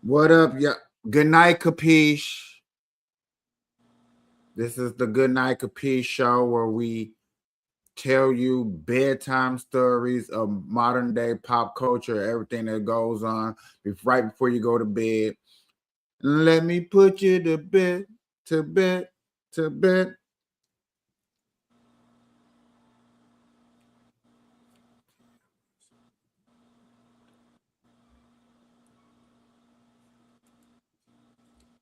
What up, yeah? Good night, Kapeash. This is the Good Night Kapeash show where we tell you bedtime stories of modern day pop culture, everything that goes on right before you go to bed. Let me put you to bed, to bed, to bed.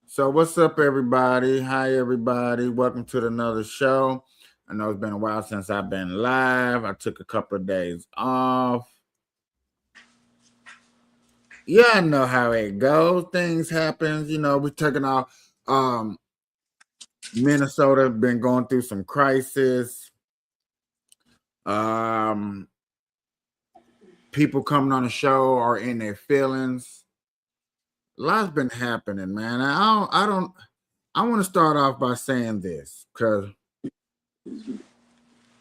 So, what's up, everybody? Hi, everybody. Welcome to another show. I know it's been a while since I've been live. I took a couple of days off. Yeah, I know how it goes. Things happen. We're taking off. Minnesota been going through some crisis. Um, People coming on the show are in their feelings. A lot's been happening, man. I want to start off by saying this because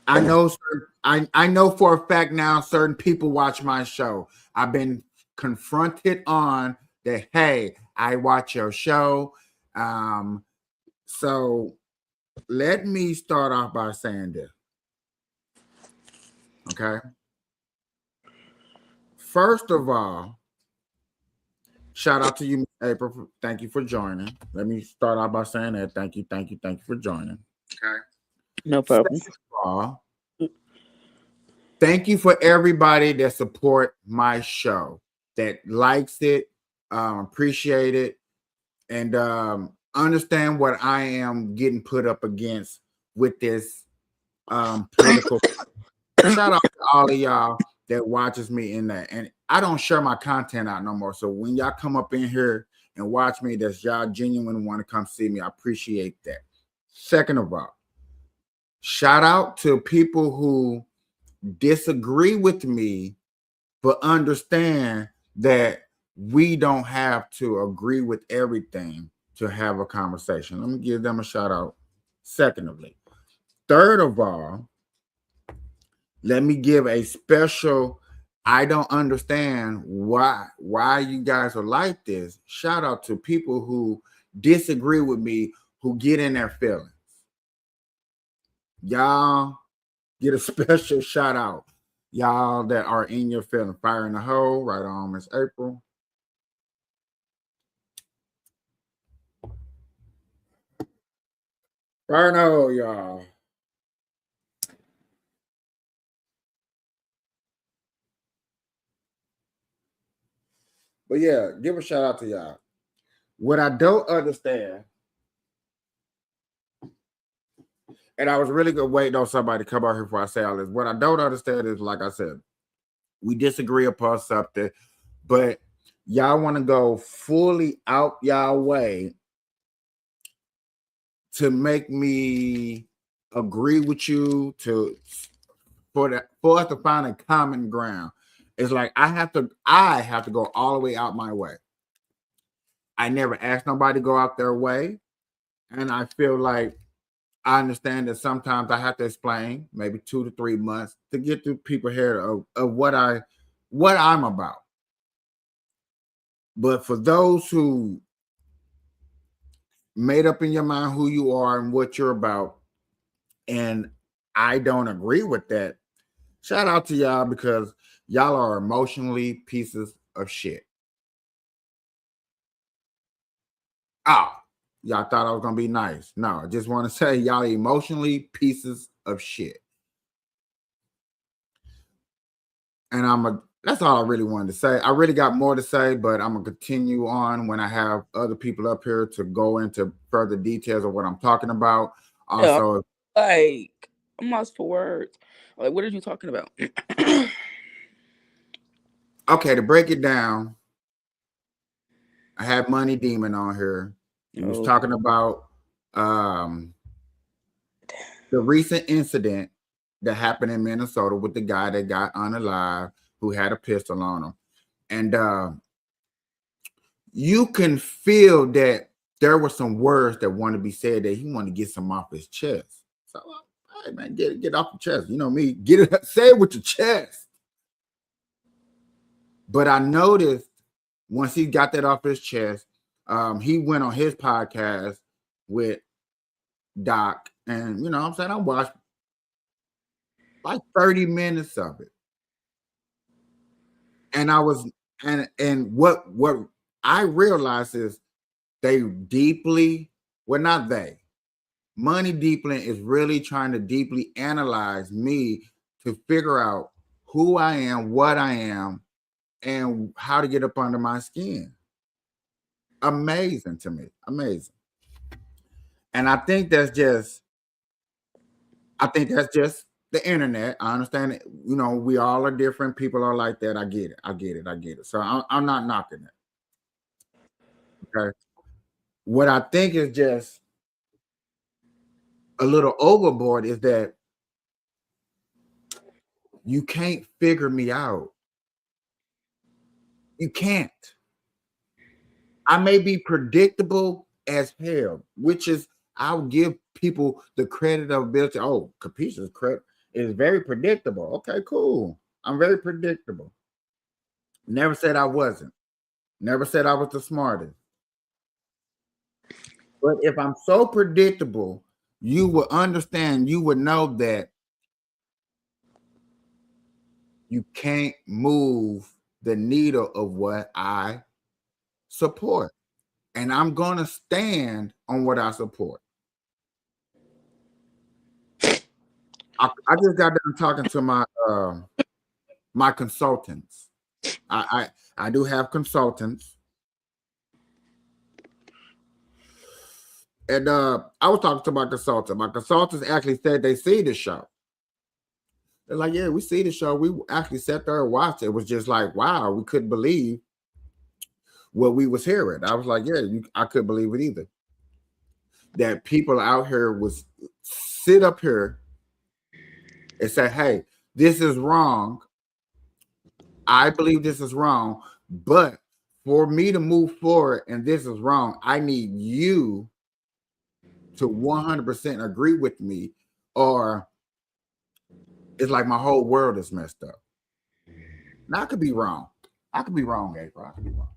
I know for a fact now certain people watch my show. I've been confronted on that. Hey, I watch your show. So let me start off by saying this. Okay. First of all, shout out to you, April. Thank you for joining. Let me start off by saying that. Thank you for joining. Okay. No problem. Second of all, thank you for everybody that support my show, that likes it, appreciate it, and understand what I am getting put up against with this political. Shout out to all of y'all that watches me in that. And I don't share my content out no more. So when y'all come up in here and watch me, that's y'all genuine want to come see me. I appreciate that. Second of all, shout out to people who disagree with me, but understand that we don't have to agree with everything to have a conversation. Let me give them a shout out. Secondly, third of all, let me give a special. I don't understand why you guys are like this. Shout out to people who disagree with me, who get in their feelings. Y'all get a special shout out. Y'all that are in your feeling. Fire in the hole, right on, Miss April. Fire in the hole, y'all. But yeah, give a shout out to y'all. What I don't understand, and I was really good waiting on somebody to come out here before I say all this. What I don't understand is, like I said, we disagree upon something, but y'all want to go fully out y'all way to make me agree with you for us to find a common ground. It's like I have to go all the way out my way. I never asked nobody to go out their way. And I feel like I understand that sometimes I have to explain maybe 2 to 3 months to get to people here of what I'm about. But for those who made up in your mind who you are and what you're about, and I don't agree with that, shout out to y'all because y'all are emotionally pieces of shit. Oh, y'all thought I was gonna be nice. No, I just want to say y'all emotionally pieces of shit. And that's all I really wanted to say. I really got more to say, but I'm gonna continue on when I have other people up here to go into further details of what I'm talking about. Also, like I'm lost for words. Like, what are you talking about? okay, to break it down, I had Money Demon on here. He was talking about the recent incident that happened in Minnesota with the guy that got unalive who had a pistol on him. And you can feel that there were some words that want to be said that he wanted to get some off his chest. So, hey man, get off your chest. You know me, get it, say it with your chest. But I noticed once he got that off his chest, he went on his podcast with Doc, and you know what I'm saying, I watched like 30 minutes of it. And I was and what I realized is they deeply, well, not they, Money Deeply is really trying to deeply analyze me to figure out who I am, what I am, and how to get up under my skin. Amazing to me. Amazing. And I think that's just the internet. I understand it. You know, we all are different. People are like that. I get it. I get it. I get it. So I'm not knocking it. Okay. What I think is just a little overboard is that you can't figure me out. You can't. I may be predictable as hell, which is I'll give people the credit of ability. Oh, Kapeash credit is very predictable. Okay, cool. I'm very predictable. Never said I wasn't. Never said I was the smartest. But if I'm so predictable, you will understand, you would know that you can't move the needle of what I support. And I'm going to stand on what I support. I just got done talking to my consultants. I do have consultants. And I was talking to my consultant. My consultants actually said they see the show. They're like, yeah, we see the show. We actually sat there and watched it. It was just like, wow, we couldn't believe what we was hearing. I was like, yeah, I couldn't believe it either. That people out here was sit up here and say, hey, this is wrong. I believe this is wrong. But for me to move forward and this is wrong, I need you to 100% agree with me, or it's like my whole world is messed up. Now, I could be wrong. I could be wrong, April. I could be wrong.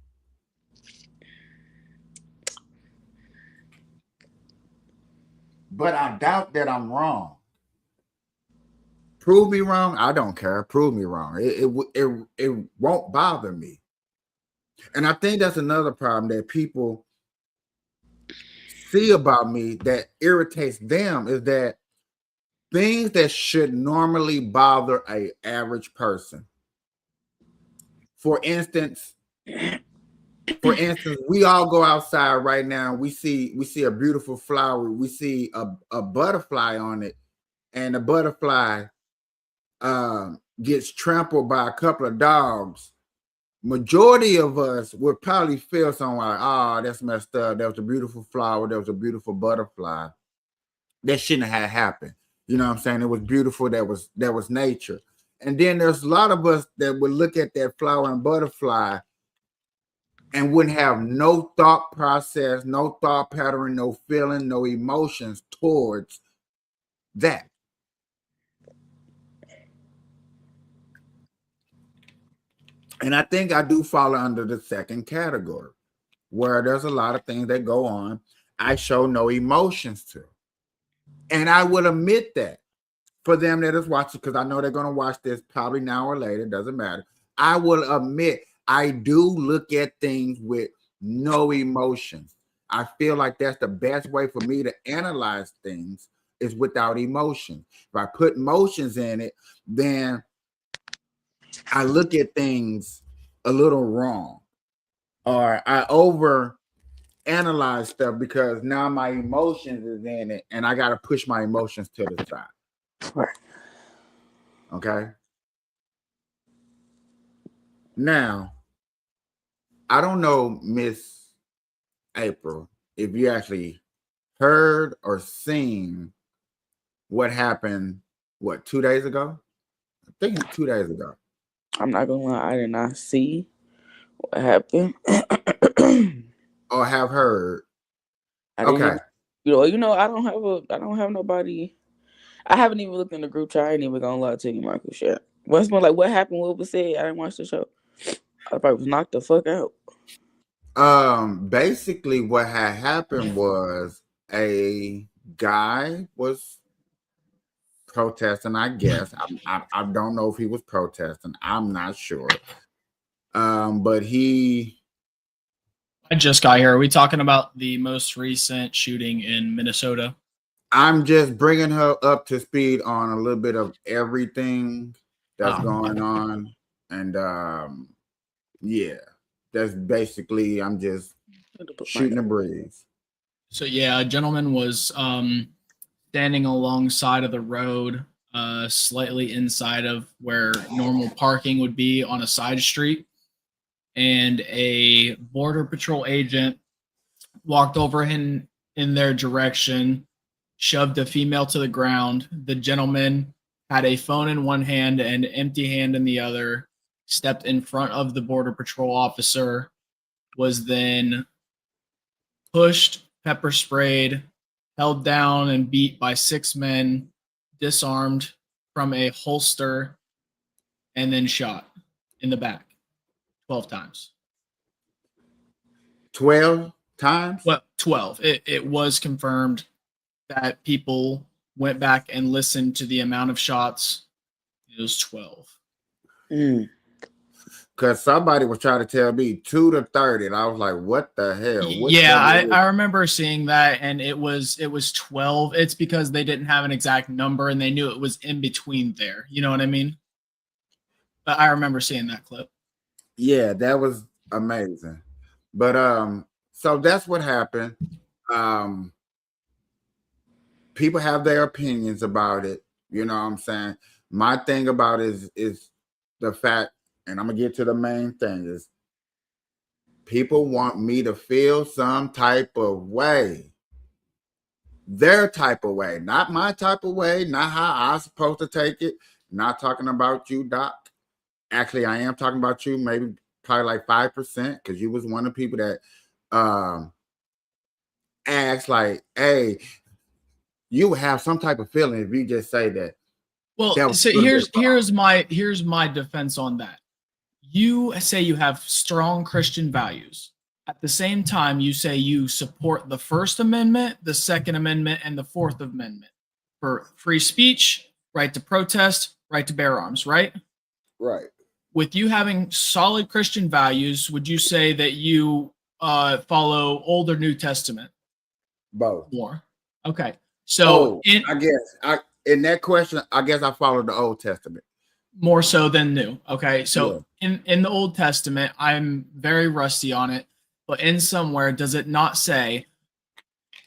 But I doubt that I'm wrong. Prove me wrong. I don't care. Prove me wrong. It won't bother me. And I think that's another problem that people see about me that irritates them is that things that should normally bother a average person. For instance, we all go outside right now. We see a beautiful flower. We see a butterfly on it, and the butterfly gets trampled by a couple of dogs. Majority of us would probably feel something like, "Oh, that's messed up. That was a beautiful flower. That was a beautiful butterfly. That shouldn't have happened." You know what I'm saying? It was beautiful. That was nature. And then there's a lot of us that would look at that flower and butterfly and wouldn't have no thought process, no thought pattern, no feeling, no emotions towards that. And I think I do fall under the second category, where there's a lot of things that go on I show no emotions to. And I will admit that for them that is watching, because I know they're going to watch this probably now or later, doesn't matter. I will admit I do look at things with no emotions. I feel like that's the best way for me to analyze things is without emotion. If I put emotions in it, then I look at things a little wrong, or I over analyze stuff because now my emotions is in it and I got to push my emotions to the side. Right. Okay. Now, I don't know, Miss April, if you actually heard or seen what happened, 2 days ago? I think it's 2 days ago. I'm not gonna lie, I did not see what happened. Or have heard. I didn't Okay. even, I don't have nobody. I haven't even looked in the group chat. I ain't even gonna lie to you, Michael. Shit. What's more like what happened? What was said? I didn't watch the show. I probably was knocked the fuck out. Basically what had happened was a guy was protesting, I guess. I don't know if he was protesting. I'm not sure. But I just got here. Are we talking about the most recent shooting in Minnesota? I'm just bringing her up to speed on a little bit of everything that's going on. And yeah, that's basically, I'm just shooting a breeze. So yeah, a gentleman was standing alongside of the road, slightly inside of where normal parking would be on a side street, and a border patrol agent walked over in their direction, shoved a female to the ground. The gentleman had a phone in one hand and an empty hand in the other, stepped in front of the border patrol officer, was then pushed, pepper sprayed, held down and beat by 6 men, disarmed from a holster, and then shot in the back 12 times. 12 times? Well, 12. It was confirmed that people went back and listened to the amount of shots. It was 12. Because somebody was trying to tell me 2 to 30, and I was like, "What the hell?" I remember seeing that, and it was 12. It's because they didn't have an exact number, and they knew it was in between there. You know what I mean? But I remember seeing that clip. Yeah, that was amazing. But so that's what happened. People have their opinions about it. You know what I'm saying? My thing about it is the fact, and I'm gonna get to the main thing, is people want me to feel some type of way. Their type of way, not my type of way, not how I'm supposed to take it. Not talking about you, Doc. Actually, I am talking about you, maybe probably like 5%, because you was one of the people that asked like, hey, you would have some type of feeling if you just say that. Well, so here's my defense on that. You say you have strong Christian values. At the same time, you say you support the First Amendment, the Second Amendment, and the Fourth Amendment for free speech, right to protest, right to bear arms, right? Right. With you having solid Christian values, would you say that you follow Old or New Testament? Both. More. Okay. So in that question, I guess I follow the Old Testament. More so than new. Okay. So in the Old Testament, I'm very rusty on it, but in somewhere, does it not say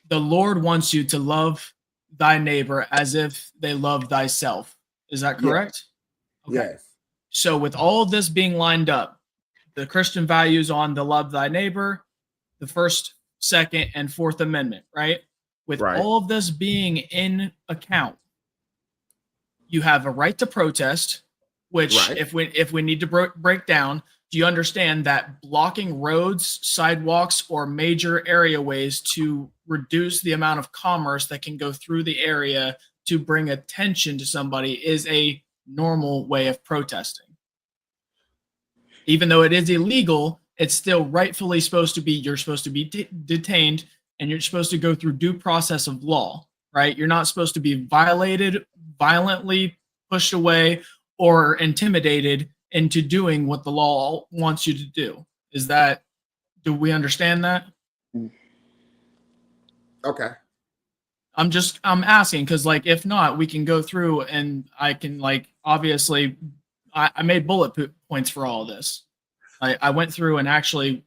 the Lord wants you to love thy neighbor as if they love thyself? Is that correct? Yes. Okay. So with all of this being lined up, the Christian values on the love thy neighbor, the First, Second, and Fourth Amendment, right? With all of this being in account, you have a right to protest, which if we need to break down, do you understand that blocking roads, sidewalks, or major areaways to reduce the amount of commerce that can go through the area to bring attention to somebody is a normal way of protesting? Even though it is illegal, it's still rightfully supposed to be, you're supposed to be detained, and you're supposed to go through due process of law, right? You're not supposed to be violated, violently pushed away, or intimidated into doing what the law wants you to do. Do we understand that? Okay. I'm asking because, like, if not, we can go through and I can, like, obviously, I made bullet points for all of this. I went through and actually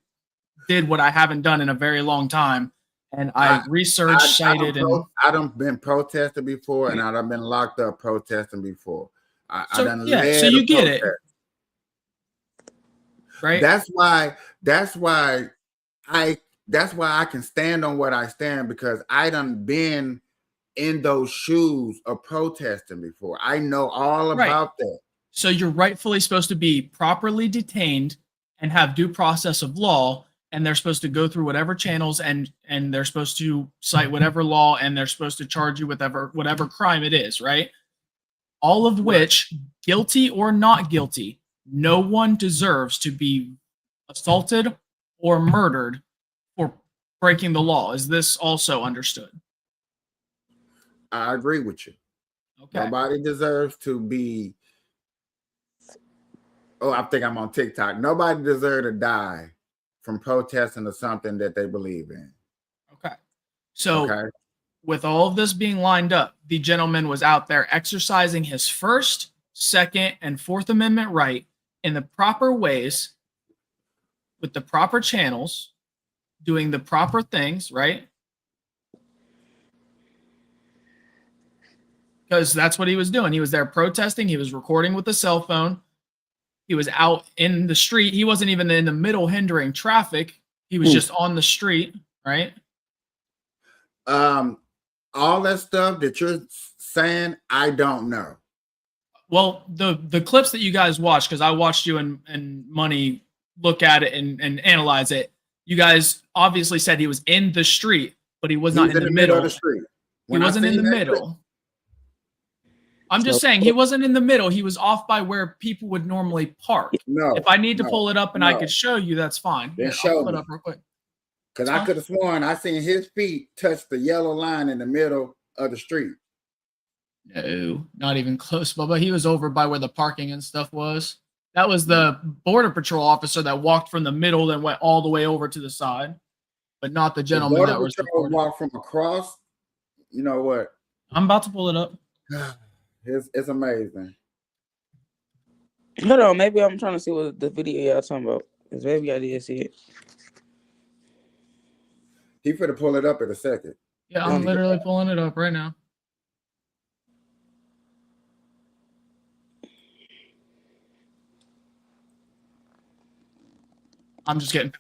did what I haven't done in a very long time. And I researched, cited, and I done been protested before, and I done been locked up protesting before. So you get it, right? That's why I can stand on what I stand, because I done been in those shoes of protesting before. I know all about that. So you're rightfully supposed to be properly detained and have due process of law, and they're supposed to go through whatever channels, and they're supposed to cite whatever law, and they're supposed to charge you with whatever crime it is, right? All of which, guilty or not guilty, no one deserves to be assaulted or murdered for breaking the law. Is this also understood? I agree with you. Okay. Nobody deserves to be. Oh, I think I'm on TikTok. Nobody deserves to die from protesting or something that they believe in. Okay. So with all of this being lined up, the gentleman was out there exercising his First, Second, and Fourth Amendment right in the proper ways, with the proper channels, doing the proper things, right? Because that's what he was doing. He was there protesting. He was recording with a cell phone. He was out in the street. He wasn't even in the middle hindering traffic. He was just on the street, right? All that stuff that you're saying, I don't know. Well, the clips that you guys watched, because I watched you and Money look at it and analyze it. You guys obviously said he was in the street, but he was not in the middle of the street. He wasn't in the middle. I'm just saying he wasn't in the middle. He was off by where people would normally park. No. If I need to pull it up and I could show you, that's fine. Then I'll pull it up real quick. Because I could have sworn I seen his feet touch the yellow line in the middle of the street. No, not even close, Bubba. He was over by where the parking and stuff was. That was the Border Patrol officer that walked from the middle and went all the way over to the side, but not the gentleman that was recording. Walk from across. You know what? I'm about to pull it up. It's amazing. Hold on, maybe I'm trying to see what the video y'all talking about. Because maybe I did see it. He finna pull it up in a second. Yeah, I'm literally pulling it up right now. I'm just getting.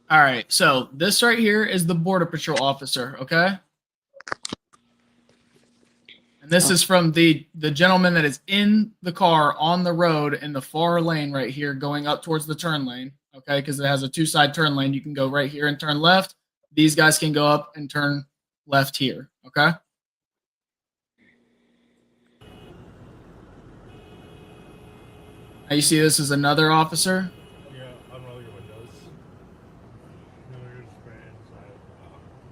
All right, so this right here is the Border Patrol officer, okay? And this is from the gentleman that is in the car on the road in the far lane right here going up towards the turn lane, okay? Because it has a two-side turn lane. You can go right here and turn left. These guys can go up and turn left here, okay? Now you see this is another officer.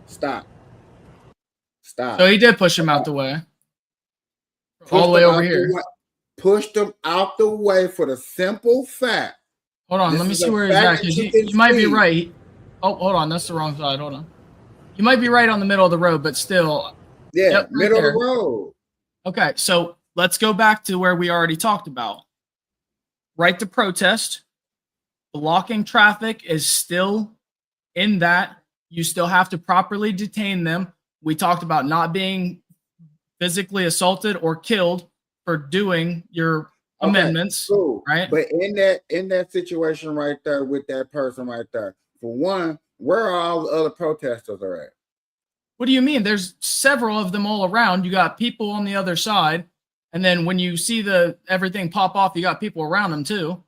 Stop. So he did push him out the way. All the way over here. Pushed him out the way for the simple fact. Hold on, let me see where he's at. Because you might be right. Oh, hold on. That's the wrong side. Hold on. You might be right on the middle of the road, but still. Yeah, yep, middle of the road. Okay, so let's go back to where we already talked about. Right to protest. Blocking traffic is still in that. You still have to properly detain them. We talked about not being physically assaulted or killed for doing your amendments, cool. Right? But in that situation right there with that person right there, for one, where are all the other protesters are at? What do you mean? There's several of them all around. You got people on the other side, and then when you see everything pop off, you got people around them too.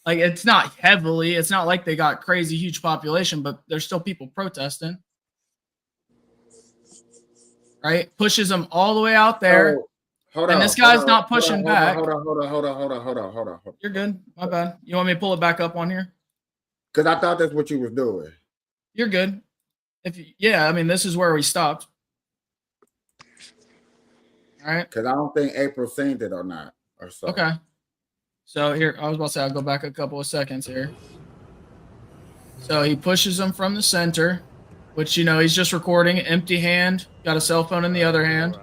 Like, it's not heavily, it's not like they got crazy huge population, but there's still people protesting. Right? Pushes them all the way out there. Hold and on, this guy's not pushing back. Hold on. You're good. My bad. You want me to pull it back up on here? Because I thought that's what you was doing. You're good. Yeah, I mean, this is where we stopped. All right. Because I don't think April seen it or not. Or so. Okay. So here, I was about to say, I'll go back a couple of seconds here. So he pushes him from the center, which, you know, he's just recording, empty hand, got a cell phone in the other hand.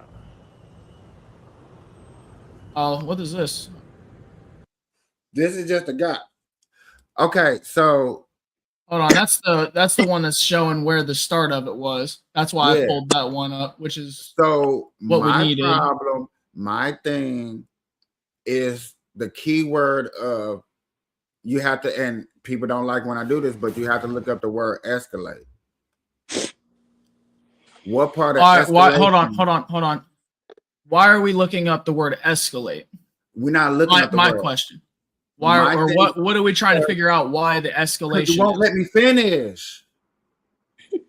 Oh, what is this? This is just a guy. Okay, so hold on. That's the one that's showing where the start of it was. That's why I pulled that one up, which is so what we needed. My thing is the keyword of you have to, and people don't like when I do this, but you have to look up the word escalate. What part of escalation? Hold on. Why are we looking up the word escalate? We're not looking at the word. My question. Why what are we trying to figure out why the escalation? You won't let me finish.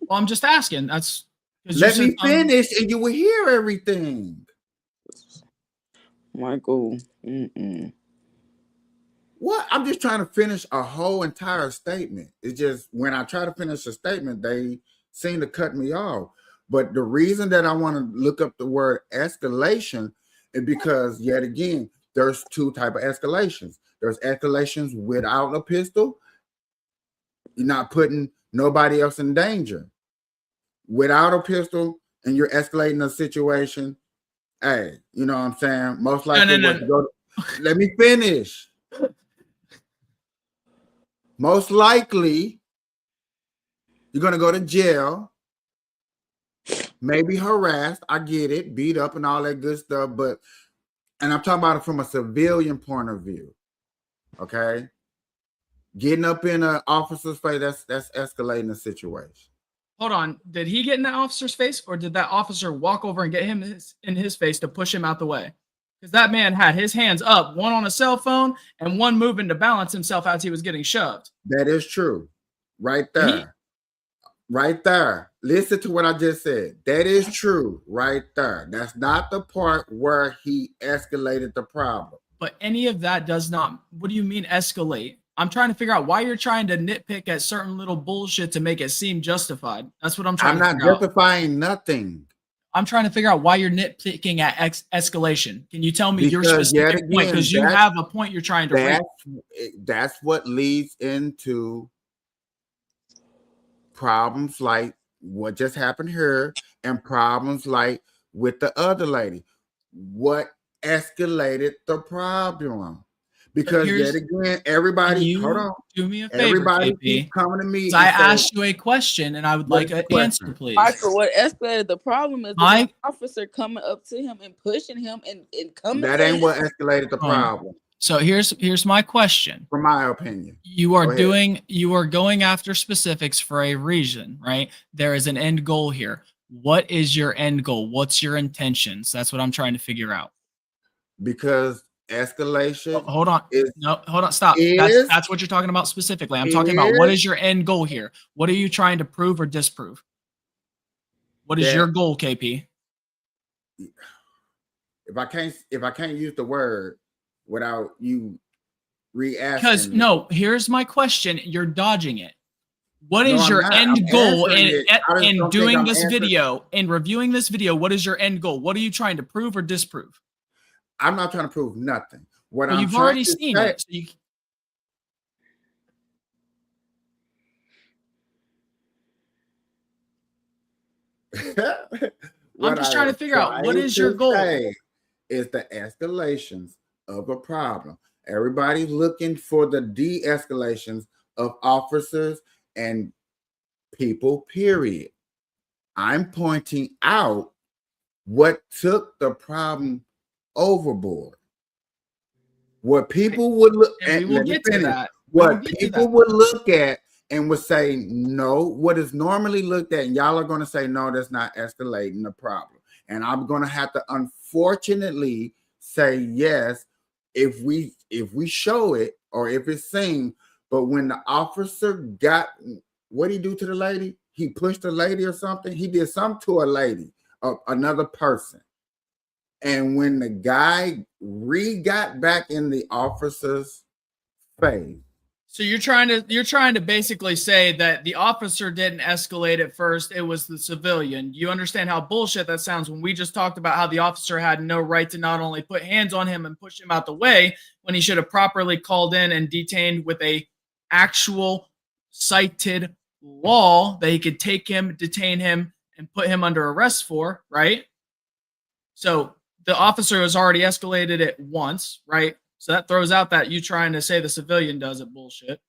Well, I'm just asking. That's let me finish, and you will hear everything. Michael. What? I'm just trying to finish a whole entire statement. It's just when I try to finish a statement, they seem to cut me off. But the reason that I want to look up the word escalation is because, yet again, there's two type of escalations. There's escalations without a pistol. You're not putting nobody else in danger. Without a pistol, and you're escalating a situation, hey, you know what I'm saying? Most likely, No. Let me finish. Most likely, you're going to go to jail, maybe harassed. I get it, beat up and all that good stuff. And I'm talking about it from a civilian point of view. Okay. Getting up in an officer's face, that's escalating the situation. Hold on. Did he get in that officer's face, or did that officer walk over and get him in his face to push him out the way? Because that man had his hands up, one on a cell phone and one moving to balance himself as he was getting shoved. That is true. Right there. Right there. Listen to what I just said. That is true. Right there. That's not the part where he escalated the problem. But any of that does not. What do you mean escalate? I'm trying to figure out why you're trying to nitpick at certain little bullshit to make it seem justified. That's what I'm trying to figure out. I'm not justifying nothing. I'm trying to figure out why you're nitpicking at escalation. Can you tell me your specific point? Because you have a point you're trying to raise. That's what leads into problems like what just happened here and problems like with the other lady. What escalated the problem? Because yet again, everybody, hold on. Do me a favor, everybody KP. keeps coming to me. I asked you a question, and I would like an answer, please. Michael, what escalated the problem is the officer coming up to him and pushing him and coming. That ain't what escalated the problem. So here's my question. From my opinion, you are going after specifics for a reason, right? There is an end goal here. What is your end goal? What's your intentions? That's what I'm trying to figure out. Because escalation. Hold on. Hold on. Stop. That's what you're talking about specifically. I'm talking about what is your end goal here? What are you trying to prove or disprove? What is your goal, KP? If I can't use the word without you re-asking. Because here's my question. You're dodging it. What is your end goal in doing this video, in reviewing this video? What is your end goal? What are you trying to prove or disprove? I'm not trying to prove nothing. You've already seen it. I'm just trying to figure out what is your goal. Is the escalations of a problem. Everybody's looking for the de-escalations of officers and people, period. I'm pointing out what took the problem overboard. What people would look at, what people would look at and would say no. What is normally looked at, and y'all are going to say no, that's not escalating the problem. And I'm going to have to unfortunately say yes if we show it or if it's seen. But when the officer got, what did he do to the lady? He pushed the lady or something. He did something to a lady, another person. And when the guy got back in the officer's face. So you're trying to basically say that the officer didn't escalate at first. It was the civilian. You understand how bullshit that sounds when we just talked about how the officer had no right to not only put hands on him and push him out the way when he should have properly called in and detained with a actual cited law that he could take him, detain him, and put him under arrest for, right? So the officer has already escalated it once, right? So that throws out that you trying to say the civilian does it bullshit.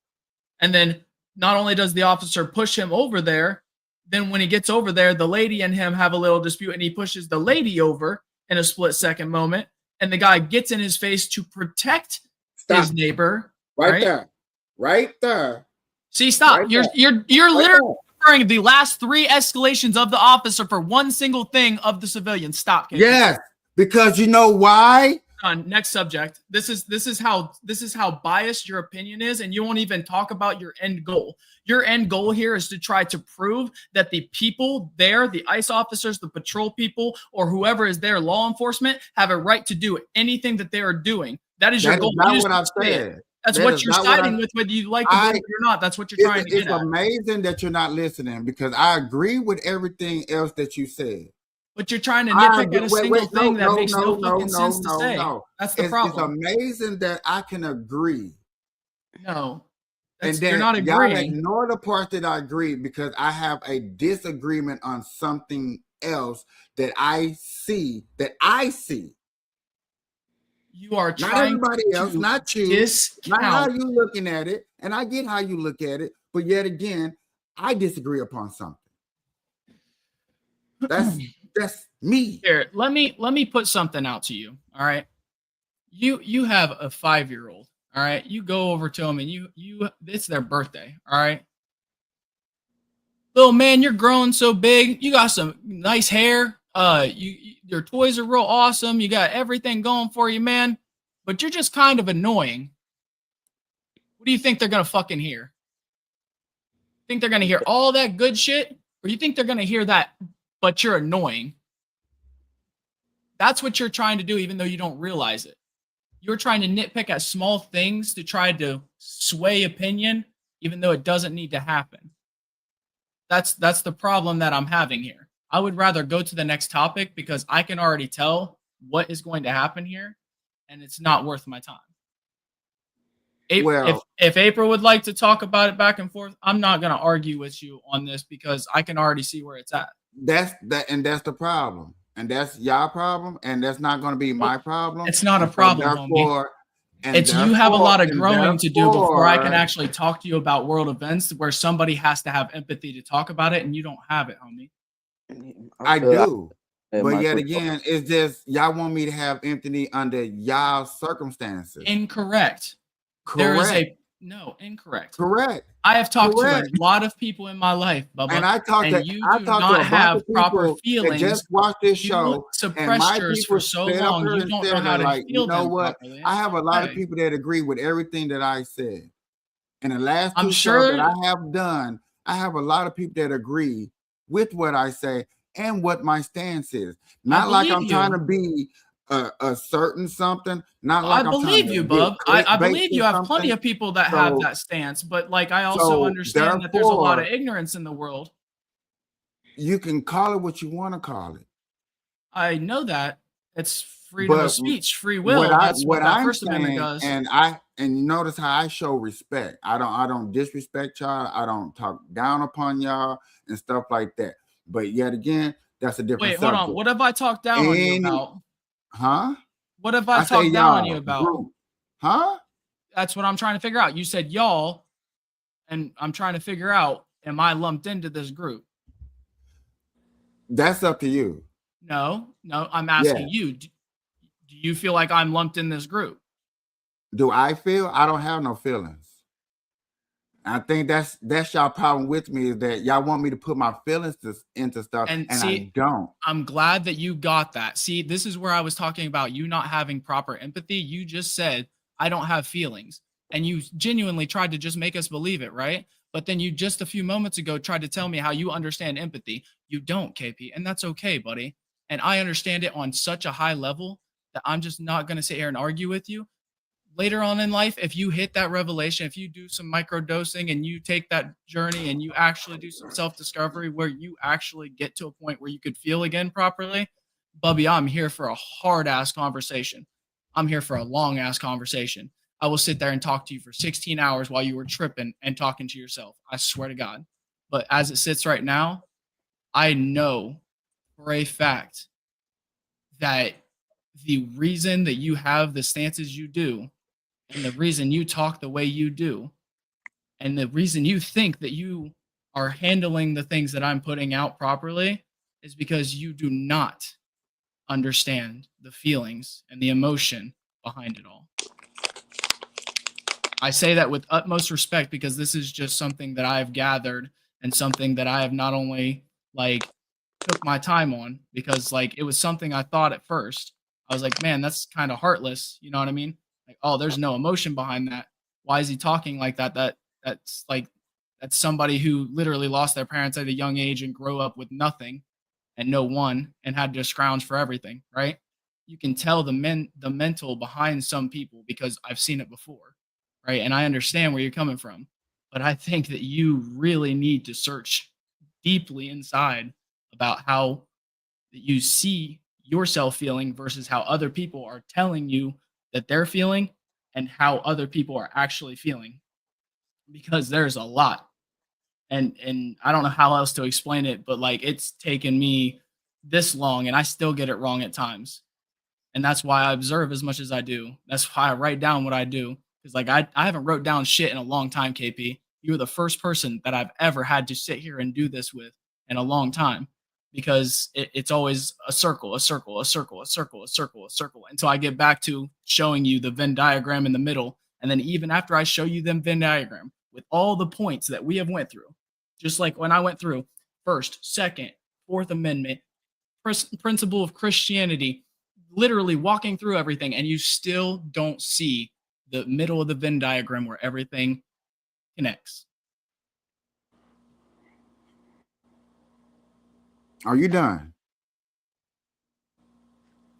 And then not only does the officer push him over there, then when he gets over there, the lady and him have a little dispute and he pushes the lady over in a split second moment. And the guy gets in his face to protect his neighbor. Right there. See, stop. Right you're literally referring the last three escalations of the officer for one single thing of the civilian. Stop. Yes, because you know why? Done. Next subject. This is how biased your opinion is, and you won't even talk about your end goal. Your end goal here is to try to prove that the people there, the ICE officers, the patrol people, or whoever is there, law enforcement, have a right to do anything that they are doing. That is your goal. That is not what I said. That's what you're siding with, whether you like to believe it or not. That's what you're trying to get at. It's amazing that you're not listening, because I agree with everything else that you said. But you're trying to nitpick at a single thing that makes no fucking sense to say. That's the problem. It's amazing that I can agree. No. And then you're not agreeing. Y'all ignore the part that I agree, because I have a disagreement on something else that I see. You are not trying everybody else, not you, not how you looking at it, and I get how you look at it, but yet again, I disagree upon something. That's me. Here, let me put something out to you. All right, you have a 5-year-old. All right, you go over to them and you it's their birthday. All right, little man, you're growing so big. You got some nice hair. Your toys are real awesome. You got everything going for you, man. But you're just kind of annoying. What do you think they're gonna fucking hear? Think they're gonna hear all that good shit, or you think they're gonna hear that? But you're annoying. That's what you're trying to do, even though you don't realize it. You're trying to nitpick at small things to try to sway opinion, even though it doesn't need to happen. That's the problem that I'm having here. I would rather go to the next topic, because I can already tell what is going to happen here, and it's not worth my time. If April would like to talk about it back and forth, I'm not going to argue with you on this, because I can already see where it's at. That's the problem, and that's y'all problem, and that's not going to be my problem. It's not a problem, homie. You have a lot of growing to do before I can actually talk to you about world events where somebody has to have empathy to talk about it, and you don't have it, homie. I do, but yet again, it's just y'all want me to have empathy under y'all's circumstances. Incorrect. Incorrect. Correct. I have talked to a lot of people in my life, Bubba, and I talked to you do not have proper feelings. Just watch this show. Suppressed yours for so long, you don't know how to feel them properly. I have a lot of people that agree with everything that I said. In the last two shows that I have done, I have a lot of people that agree with what I say and what my stance is. Not like I'm trying to be a certain something. Not like I believe you, Bub. I believe you have plenty of people that have that stance, but like I also understand that there's a lot of ignorance in the world. You can call it what you want to call it. I know that. It's freedom of speech, free will. That's what that First Amendment does. And you notice how I show respect. I don't disrespect y'all. I don't talk down upon y'all and stuff like that. But yet again, that's a different subject. Hold on. What have I talked down on you about? Huh? What have I talked down on you about? Group. Huh? That's what I'm trying to figure out. You said y'all, and I'm trying to figure out, am I lumped into this group? That's up to you. No, I'm asking you. Do you feel like I'm lumped in this group? Do I feel? I don't have no feelings. I think that's y'all problem with me, is that y'all want me to put my feelings into stuff, and see, I don't. I'm glad that you got that. See, this is where I was talking about you not having proper empathy. You just said, I don't have feelings. And you genuinely tried to just make us believe it, right? But then you just a few moments ago tried to tell me how you understand empathy. You don't, KP, and that's okay, buddy. And I understand it on such a high level that I'm just not going to sit here and argue with you. Later on in life, if you hit that revelation, if you do some microdosing and you take that journey and you actually do some self-discovery where you actually get to a point where you could feel again properly, Bubby, I'm here for a hard-ass conversation. I'm here for a long-ass conversation. I will sit there and talk to you for 16 hours while you were tripping and talking to yourself. I swear to God. But as it sits right now, I know for a fact that the reason that you have the stances you do, and the reason you talk the way you do, and the reason you think that you are handling the things that I'm putting out properly is because you do not understand the feelings and the emotion behind it all. I say that with utmost respect because this is just something that I've gathered and something that I have not only took my time on, because it was something I thought at first I was like, man, that's kind of heartless. You know what I mean? Like, oh, there's no emotion behind that. Why is he talking like that? That's like that's somebody who literally lost their parents at a young age and grew up with nothing and no one and had to scrounge for everything, right? You can tell the mental behind some people because I've seen it before, right? And I understand where you're coming from. But I think that you really need to search deeply inside about how you see yourself feeling versus how other people are telling you that they're feeling and how other people are actually feeling, because there's a lot. And I don't know how else to explain it, but like it's taken me this long and I still get it wrong at times. And that's why I observe as much as I do. That's why I write down what I do. Because like I haven't wrote down shit in a long time, KP. You were the first person that I've ever had to sit here and do this with in a long time. Because it's always a circle, a circle, a circle, a circle, a circle, a circle, until I get back to showing you the Venn diagram in the middle. And then even after I show you them Venn diagram with all the points that we have went through, just like when I went through First, Second, Fourth Amendment, principle of Christianity, literally walking through everything, and you still don't see the middle of the Venn diagram where everything connects. Are you done?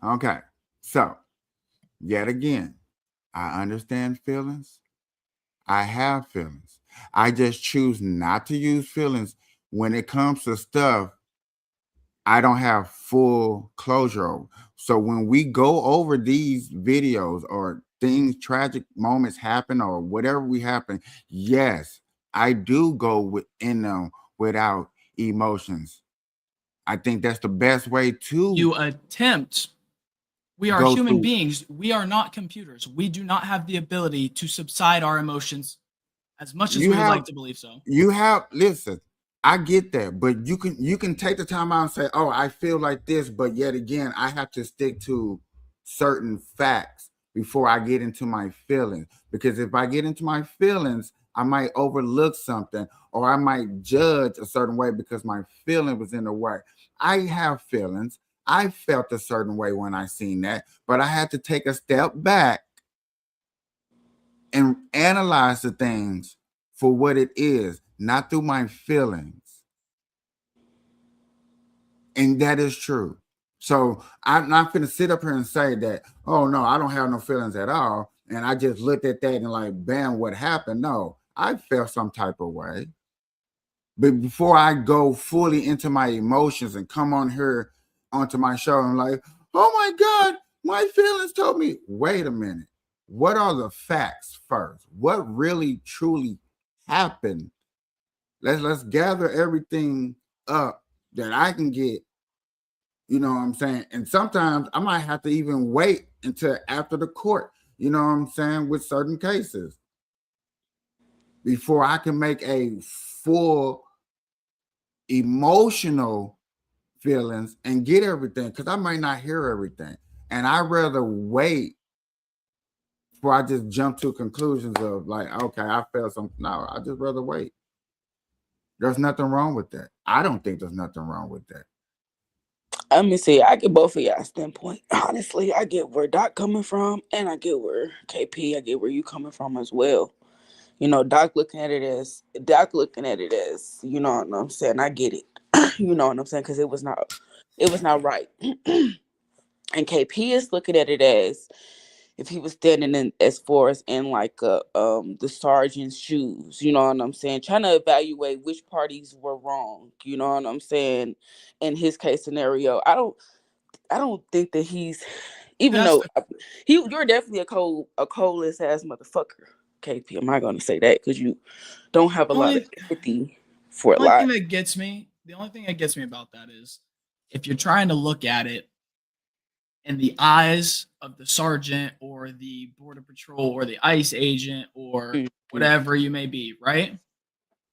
Okay. So, yet again, I understand feelings. I have feelings. I just choose not to use feelings when it comes to stuff I don't have full closure over. So when we go over these videos or things, tragic moments happen or whatever we happen, yes, I do go within them without emotions. I think that's the best way to You attempt. We are go human through. beings. We are not computers. We do not have the ability to subside our emotions as much as You we would have like to believe so. listen, I get that, but you can take the time out and say, oh, I feel like this, but yet again, I have to stick to certain facts before I get into my feelings. Because if I get into my feelings, I might overlook something or I might judge a certain way because my feeling was in the way. I have feelings. I felt a certain way when I seen that, but I had to take a step back and analyze the things for what it is, not through my feelings. And that is true. So I'm not going to sit up here and say that, oh, no, I don't have no feelings at all. And I just looked at that and like, bam, what happened? No, I felt some type of way. But before I go fully into my emotions and come on here onto my show and like, oh my God, my feelings told me, wait a minute. What are the facts first? What really truly happened? Let's gather everything up that I can get, you know what I'm saying? And sometimes I might have to even wait until after the court, you know what I'm saying, with certain cases before I can make a full emotional feelings and get everything because I might not hear everything. And I'd rather wait before I just jump to conclusions of like, okay, I felt something. No, I just rather wait. There's nothing wrong with that. I don't think there's nothing wrong with that. Let me see. I get both of y'all standpoint. Honestly, I get where Doc coming from, and I get where KP. I get where you coming from as well. You know, Doc looking at it as, you know what I'm saying. I get it. You know what I'm saying, because it was not right. And KP is looking at it as if he was standing in as far as in like the sergeant's shoes, you know what I'm saying, trying to evaluate which parties were wrong, you know what I'm saying. In his case scenario, I don't think that he's, even That's though the you're definitely a coldest ass motherfucker, KP. I'm not gonna say that because you don't have a lot of only empathy for a only lot. thing that gets me. The only thing that gets me about that is if you're trying to look at it in the eyes of the sergeant or the border patrol or the ICE agent or Mhm. whatever you may be, right?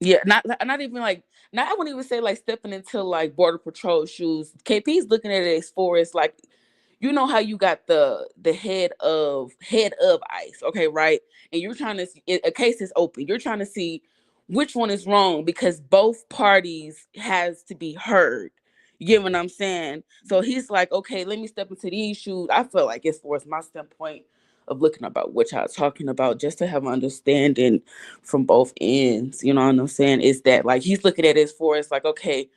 Yeah, not even like, not, I wouldn't even say like stepping into like border patrol shoes. KP's looking at it as far as like, you know how you got the head of ICE, okay, right? And you're trying to see, a case is open. You're trying to see which one is wrong because both parties has to be heard. You get what I'm saying? So he's like, okay, let me step into these shoes. I feel like it's towards my standpoint of looking about what y'all talking about, just to have an understanding from both ends. You know what I'm saying? Is that like he's looking at it as far as like, okay,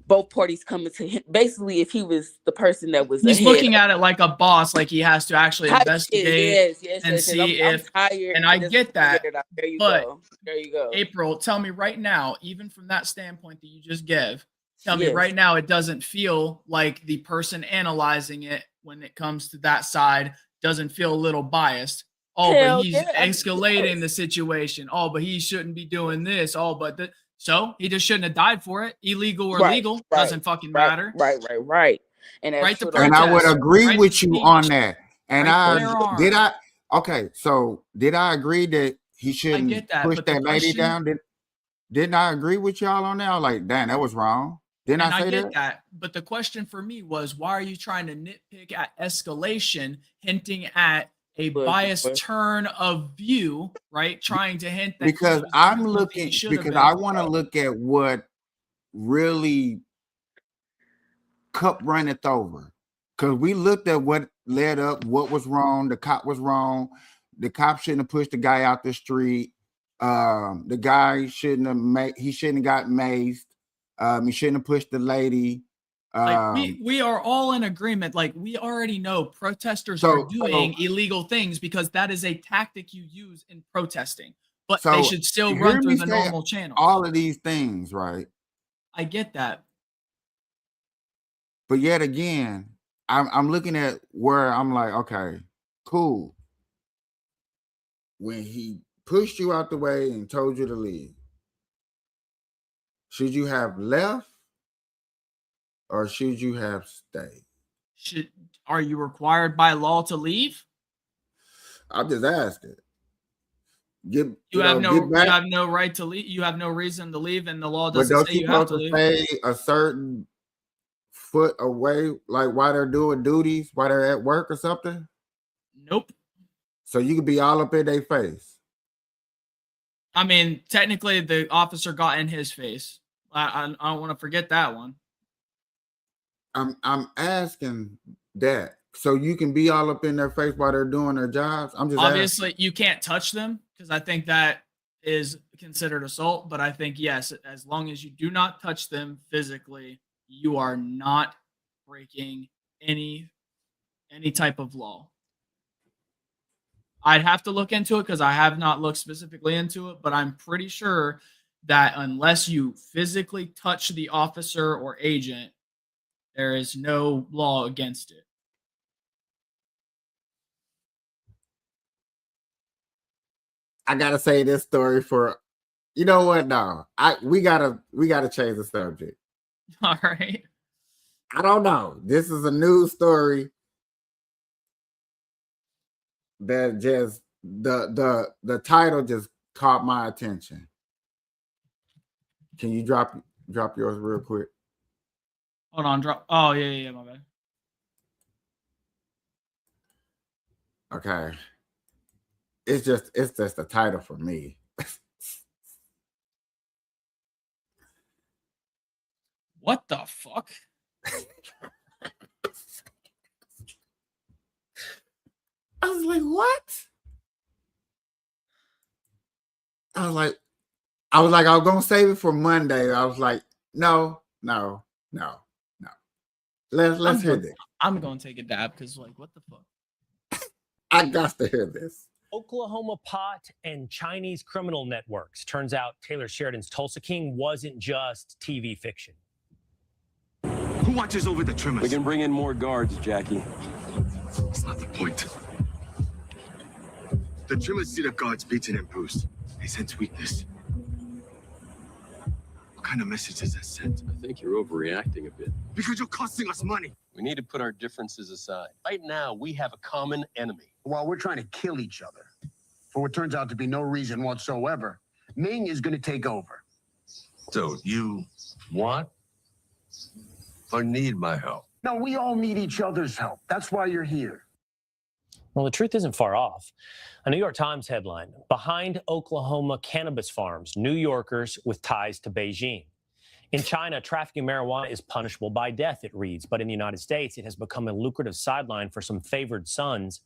both parties coming to him. Basically, if he was the person that was He's ahead looking of at it like a boss, like he has to actually type shit. investigate and Yes. see I'm if, tired. and I Just get figure that. it out. There you But go. There you go. April, tell me right now, even from that standpoint that you just gave, tell me Yes. right now, it doesn't feel like the person analyzing it when it comes to that side doesn't feel a little biased. Oh, but Hell he's yeah. escalating the Yes. situation. Oh, but he shouldn't be doing this. Oh, but so he just shouldn't have died for it. Illegal or Right. legal Right. doesn't fucking Right. matter. Right. And that's Right to true though. And I would protest, agree right to with you on speech, that. And right to I bear did arms. I okay, so did I agree that he I shouldn't get that, push but the that lady question, down? Didn't I agree with y'all on that? I was like, damn, that was wrong. Didn't I and I say get that? that, but the question for me was, why are you trying to nitpick at escalation, hinting at a biased turn of view, right? Trying to hint that he Because was I'm doing something he looking, should have because been. I want to look at what really cup runneth over. Because we looked at what led up, what was wrong. The cop was wrong. The cop shouldn't have pushed the guy out the street. The guy shouldn't have he shouldn't have got maced. He shouldn't have pushed the lady. Like we are all in agreement. Like we already know protesters are So doing illegal things because that is a tactic you use in protesting. But they so should still run hear through me the say normal channels. all of these things, right? I get that. But yet again, I'm looking at where I'm like, okay, cool. When he pushed you out the way and told you to leave, should you have left or should you have stayed? Are you required by law to leave? I'm just asking. You have no right to leave. You have no reason to leave, and the law But doesn't don't say you you have supposed to to leave. stay a certain foot away, like while they're doing duties, while they're at work or something? Nope. So you could be all up in their face. I mean, technically, the officer got in his face. I don't want to forget that one. I'm asking that so you can be all up in their face while they're doing their jobs. I'm just Obviously asking. you can't touch them because I think that is considered assault. But I think yes, as long as you do not touch them physically, you are not breaking any type of law. I'd have to look into it because I have not looked specifically into it, but I'm pretty sure that unless you physically touch the officer or agent, there is no law against it. I gotta say this story for, you know what? No, we gotta change the subject. All right. I don't know. This is a news story that just the title just caught my attention. Can you drop yours real quick? Hold on. Drop. Oh yeah, my bad. Okay. It's just the title for me. What the fuck? I was like, what? I was like, I was gonna save it for Monday. I was like, no. Let's hear this. I'm gonna take a dab because like, what the fuck? I got to hear this. Oklahoma pot and Chinese criminal networks. Turns out Taylor Sheridan's Tulsa King wasn't just TV fiction. Who watches over the trimmers? We can bring in more guards, Jackie. That's not the point. The trimmers see the guards beaten and bruised. They sense weakness. What kind of message does that send? I think you're overreacting a bit. Because you're costing us money. We need to put our differences aside. Right now, we have a common enemy. While we're trying to kill each other, for what turns out to be no reason whatsoever, Ming is going to take over. So you want or need my help? No, we all need each other's help. That's why you're here. Well, the truth isn't far off. A New York Times headline, behind Oklahoma cannabis farms, New Yorkers with ties to Beijing. In China, trafficking marijuana is punishable by death, it reads. But in the United States, it has become a lucrative sideline for some favored sons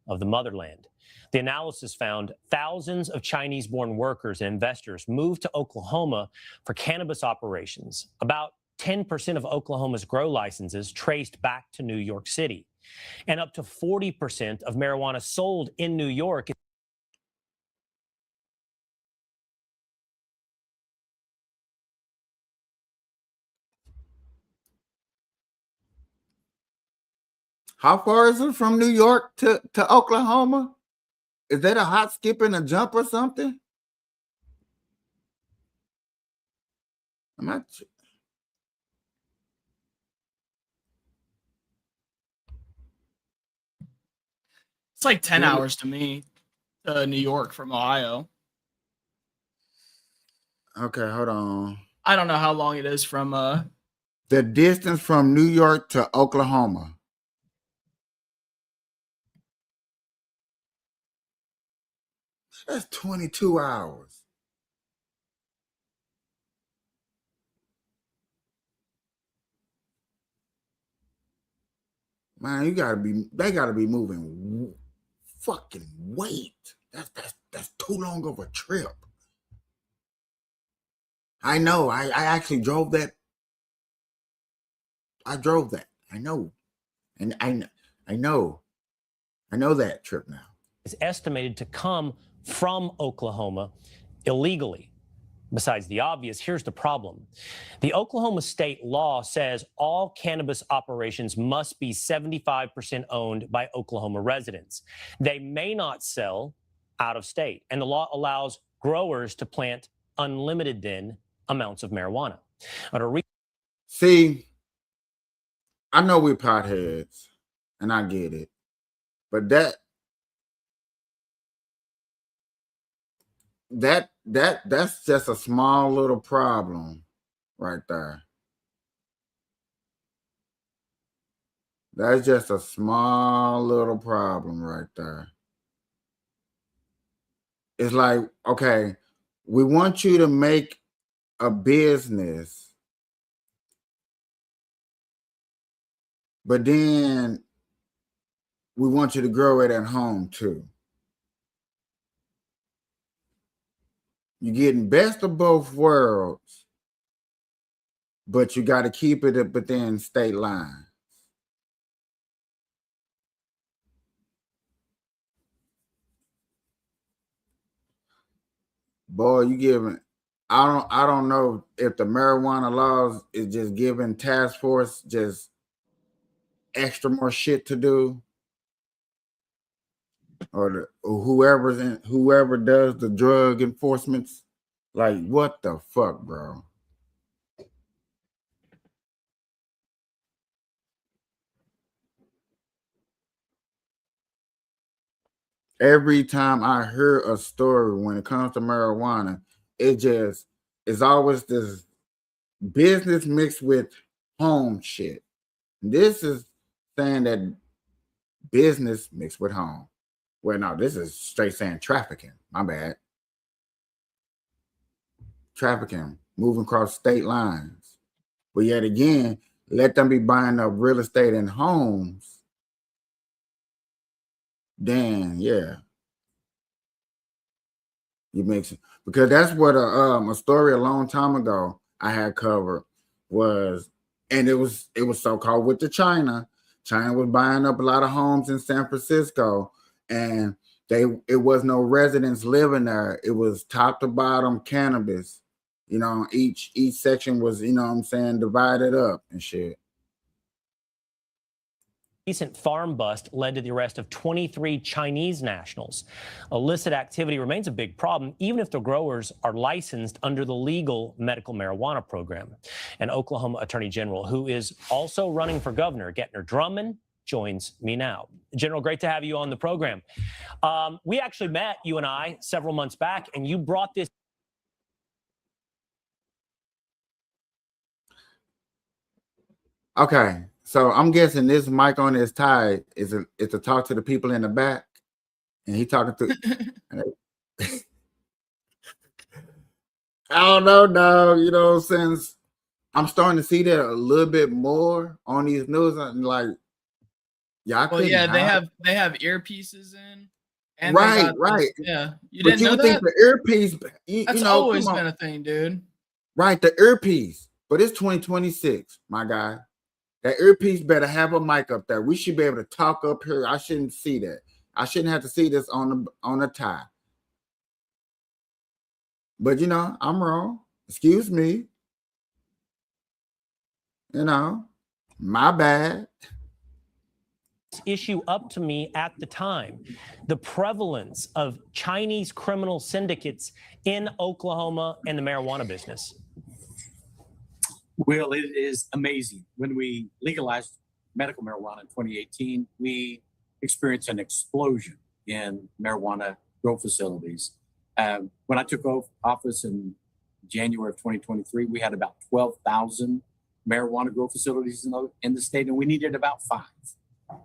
of the motherland. The analysis found thousands of Chinese-born workers and investors moved to Oklahoma for cannabis operations. About 10% of Oklahoma's grow licenses traced back to New York City. And up to 40% of marijuana sold in New York. How far is it from New York to Oklahoma? Is that a hot skip and a jump or something? Am I? It's like 10 hours to me to New York from Ohio. Okay, hold on. I don't know how long it is from the distance from New York to Oklahoma. That's 22 hours. Man, they gotta be moving fucking weight. That's too long of a trip. I know. I actually drove that. I drove that. I know. And I know that trip now. Is estimated to come from Oklahoma illegally. Besides the obvious, here's the problem. The Oklahoma state law says all cannabis operations must be 75% owned by Oklahoma residents. They may not sell out of state, and the law allows growers to plant unlimited then amounts of marijuana. See, I know we're potheads, and I get it, but that's just a small little problem right there. That's just a small little problem right there. It's like, okay, we want you to make a business, but then we want you to grow it at home too. You're getting best of both worlds, but you got to keep it within state lines. Boy, you giving. I don't know if the marijuana laws is just giving task force just extra more shit to do, or whoever does the drug enforcements. Like, what the fuck, bro? Every time I hear a story when it comes to marijuana, it's always this business mixed with home shit. This is saying that business mixed with home. Well, no, this is straight saying trafficking. My bad. Trafficking, moving across state lines. But yet again, let them be buying up real estate and homes. Then, yeah. You mix it. Because that's what a story a long time ago I had covered was, and it was so-called with the China. China was buying up a lot of homes in San Francisco, and it was no residents living there. It was top to bottom cannabis. You know, each section was, you know what I'm saying, divided up and shit. Recent farm bust led to the arrest of 23 Chinese nationals. Illicit activity remains a big problem, even if the growers are licensed under the legal medical marijuana program. An Oklahoma attorney general who is also running for governor, Gettner Drummond, joins me now. General, great to have you on the program. We actually met, you and I, several months back, and you brought this. Okay. So I'm guessing this mic on his tie is to talk to the people in the back, and he talking to. I don't know, dog. You know, since I'm starting to see that a little bit more on these news. And like, y'all Well, couldn't yeah, hide. they have earpieces in, and they Right, got right. those. Yeah, you But didn't you know would think that? the earpiece, you That's know, come always on. been a thing, dude. Right, the earpiece. But it's 2026, my guy. That earpiece better have a mic up there. We should be able to talk up here. I shouldn't see that. I shouldn't have to see this on the tie. But you know, I'm wrong. Excuse me. You know, my bad. Issue up to me at the time the prevalence of Chinese criminal syndicates in Oklahoma and the marijuana business. Well, it is amazing. When we legalized medical marijuana in 2018, we experienced an explosion in marijuana grow facilities. When I took office in January of 2023, we had about 12,000 marijuana grow facilities in the state, and we needed about 5.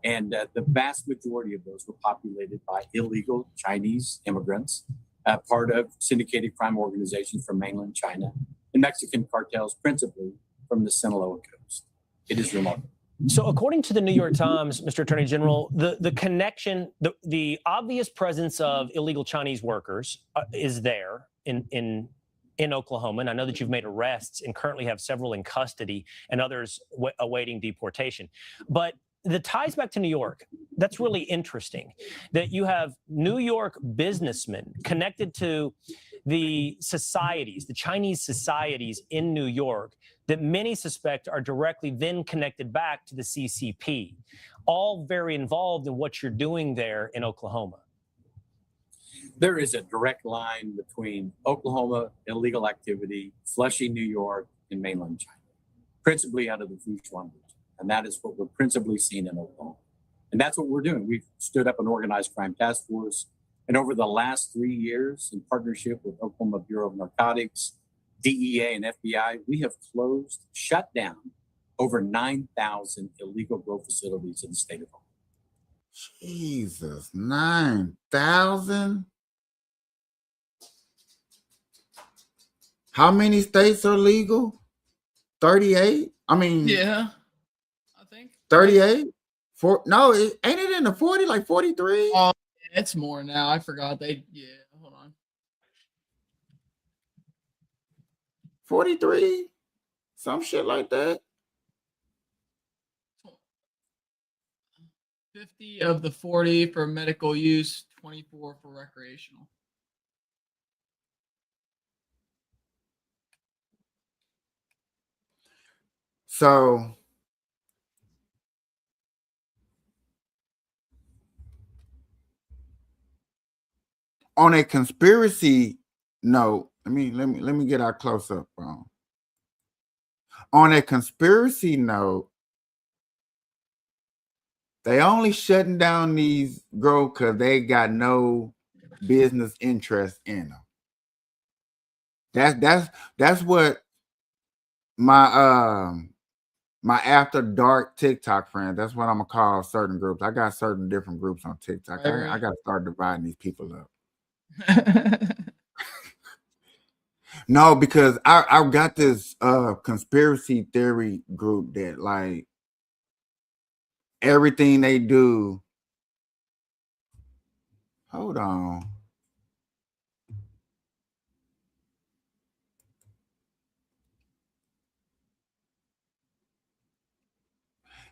And the vast majority of those were populated by illegal Chinese immigrants, part of syndicated crime organizations from mainland China, and Mexican cartels, principally from the Sinaloa coast. It is remarkable. So, according to the New York Times, Mr. Attorney General, the connection, the obvious presence of illegal Chinese workers is there in Oklahoma. And I know that you've made arrests and currently have several in custody and others awaiting deportation. But the ties back to New York, that's really interesting that you have New York businessmen connected to the societies, the Chinese societies in New York that many suspect are directly then connected back to the CCP, all very involved in what you're doing there in Oklahoma. There is a direct line between Oklahoma illegal activity, Flushing, New York, and mainland China, principally out of the Sichuan region. And that is what we're principally seeing in Oklahoma. And that's what we're doing. We've stood up an organized crime task force. And over the last 3 years, in partnership with Oklahoma Bureau of Narcotics, DEA, and FBI, we have shut down over 9,000 illegal grow facilities in the state of Oklahoma. Jesus, 9,000? How many states are legal? 38? I mean, Yeah, I think 38? No, ain't it in the 40, like 43? Oh, it's more now. I forgot hold on. 43? Some shit like that. 50 of the 40 for medical use, 24 for recreational. So on a conspiracy note, let me get our close up on a conspiracy note. They only shutting down these grow because they got no business interest in them. That's what my my after dark TikTok friends. That's what I'm gonna call certain groups. I got certain different groups on TikTok. Right. I gotta start dividing these people up. No, because I got this conspiracy theory group that like everything they do. Hold on.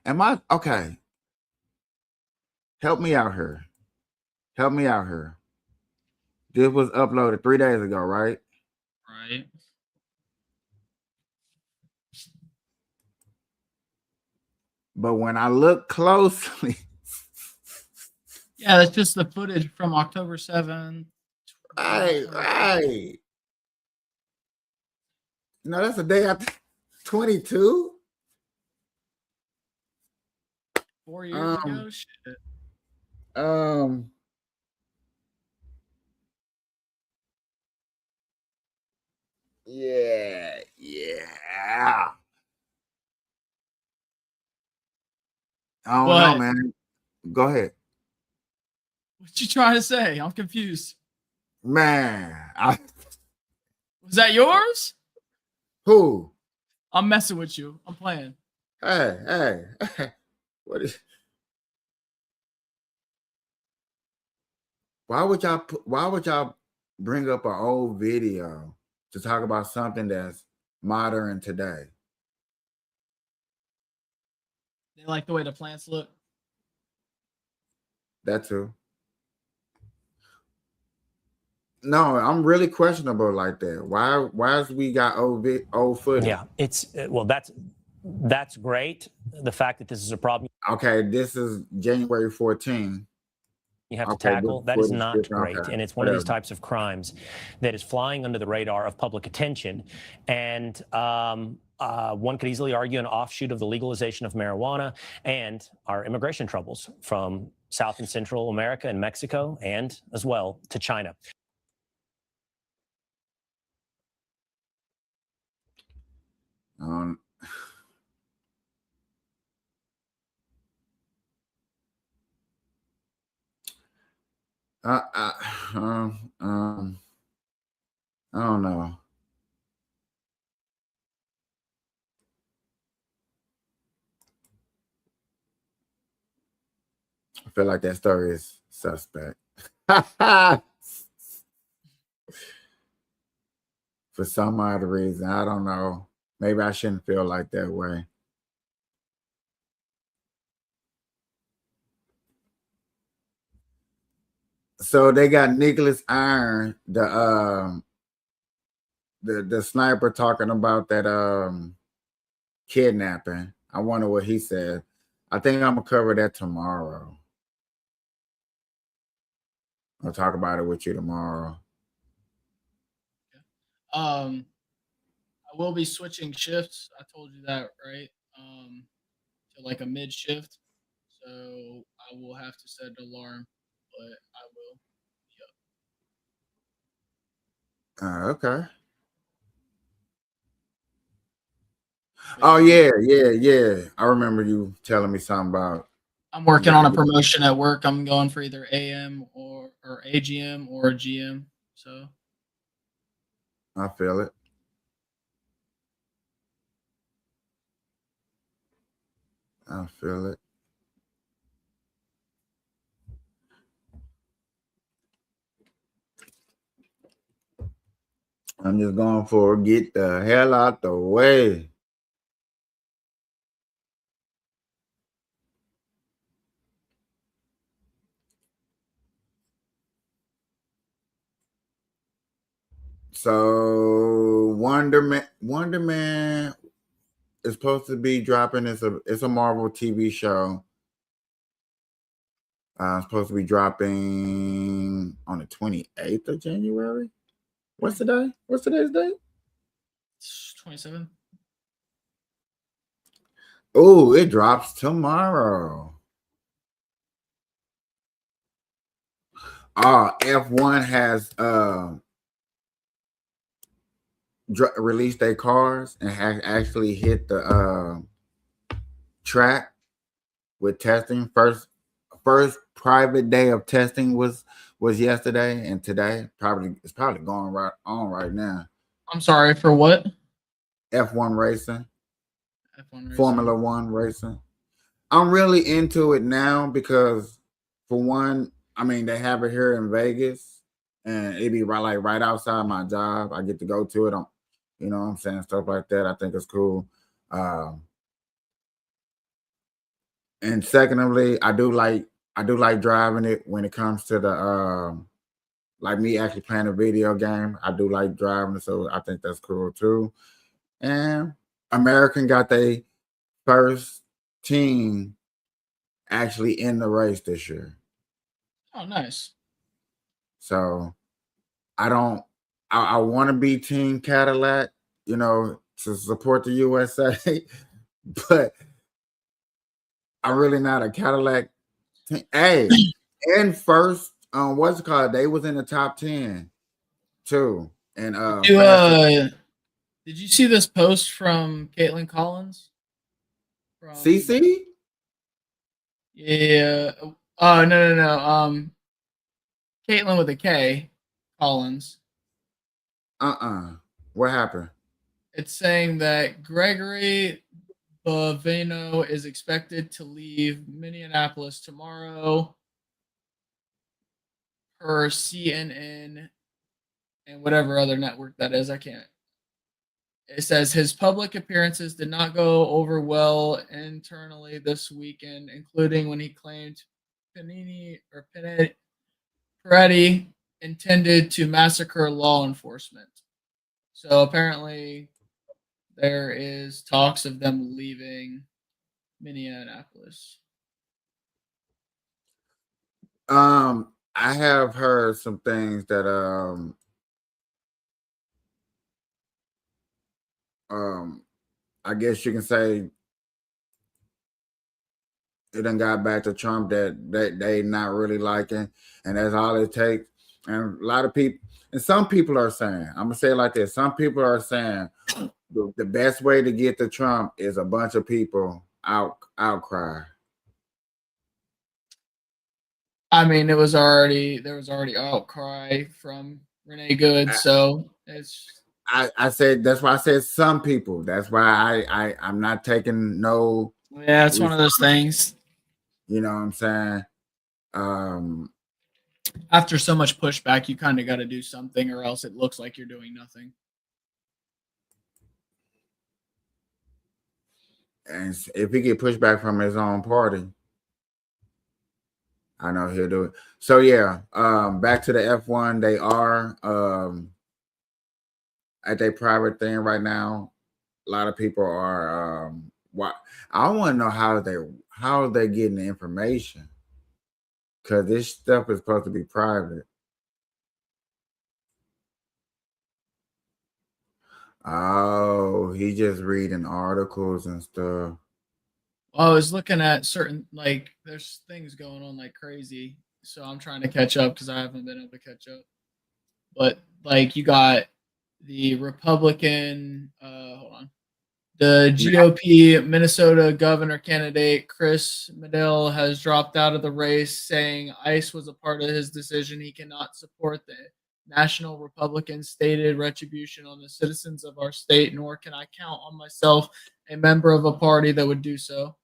Am I okay? Help me out here. Help me out here. This was uploaded 3 days ago, right? Right. But when I look closely, Yeah, that's just the footage from October 7th. right. No, that's a day after 22. 4 years ago. Shit. Yeah. I don't What? know, man. Go ahead. What you trying to say? I'm confused. Man, Was that yours? who? I'm messing with you. I'm playing. Hey. What is? Why would y'all bring up an old video to talk about something that's modern today? They like the way the plants look. That too. No, I'm really questionable like that. Why is we got old footage? Yeah, it's well, that's great. The fact that this is a problem Okay, this is January 14. you have to Okay, tackle, this that is footage not different. great. Okay, And it's one of these whatever. types of crimes that is flying under the radar of public attention. And one could easily argue an offshoot of the legalization of marijuana and our immigration troubles from South and Central America and Mexico, and as well to China. I don't know. I feel like that story is suspect. For some odd reason, I don't know. Maybe I shouldn't feel like that way. So they got Nicholas Iron, the sniper, talking about that kidnapping. I wonder what he said. I think I'm gonna cover that tomorrow. I'll talk about it with you tomorrow. I will be switching shifts. I told you that, right? To like a mid shift. So I will have to set an alarm, but I will. Okay. Oh yeah. I remember you telling me something about. I'm working on a promotion at work. I'm going for either AM or AGM or GM. So I feel it. I feel it. I'm just going for get the hell out the way. So Wonder Man is supposed to be dropping. It's a Marvel TV show. It's supposed to be dropping on the 28th of January. What's today? What's today's date? 27. Oh, it drops tomorrow. F1 has released their cars and has actually hit the track with testing. First private day of testing was yesterday, and today it's probably going right on right now. I'm sorry, for what? F1 racing. F1 racing. Formula One racing. I'm really into it now because, for one, I mean, they have it here in Vegas, and it be right outside my job. I get to go to it. You know what I'm saying, stuff like that. I think it's cool. And secondly, I do like driving it when it comes to the like me actually playing a video game. I do like driving, so I think that's cool too. And American got their first team actually in the race this year. Oh, nice. So I want to be Team Cadillac, you know, to support the USA, but I'm really not a Cadillac team. Hey, and first, what's it called? They was in the top 10 too. And did you see this post from Caitlin Collins? From CC? Yeah. Oh, no. Caitlin with a K, Collins. What happened? It's saying that Gregory Baveno is expected to leave Minneapolis tomorrow per CNN and whatever other network that is. I can't. It says his public appearances did not go over well internally this weekend, including when he claimed Peretti intended to massacre law enforcement. So apparently there is talks of them leaving Minneapolis. I have heard some things that I guess you can say it done got back to Trump that they not really liking, and that's all it takes. And a lot of people, and some people are saying, I'm gonna say it like this: some people are saying the best way to get to Trump is a bunch of people outcry. I mean, there was already outcry from Renee Good, so it's. I said that's why I said some people. That's why I'm not taking no. Yeah, it's one of those things. You know what I'm saying? After so much pushback, you kind of got to do something, or else it looks like you're doing nothing. And if he get pushback from his own party, I know he'll do it. So yeah, back to the F1. They are at their private thing right now. A lot of people are what I want to know how they getting the information, because this stuff is supposed to be private. Oh, he just reading articles and stuff. Well, I was looking at certain, like, there's things going on like crazy, so I'm trying to catch up because I haven't been able to catch up. But like, you got the Republican, hold on, the GOP Minnesota governor candidate Chris Medill has dropped out of the race, saying ICE was a part of his decision. He cannot support the National Republican stated retribution on the citizens of our state, nor can I count on myself, a member of a party that would do so.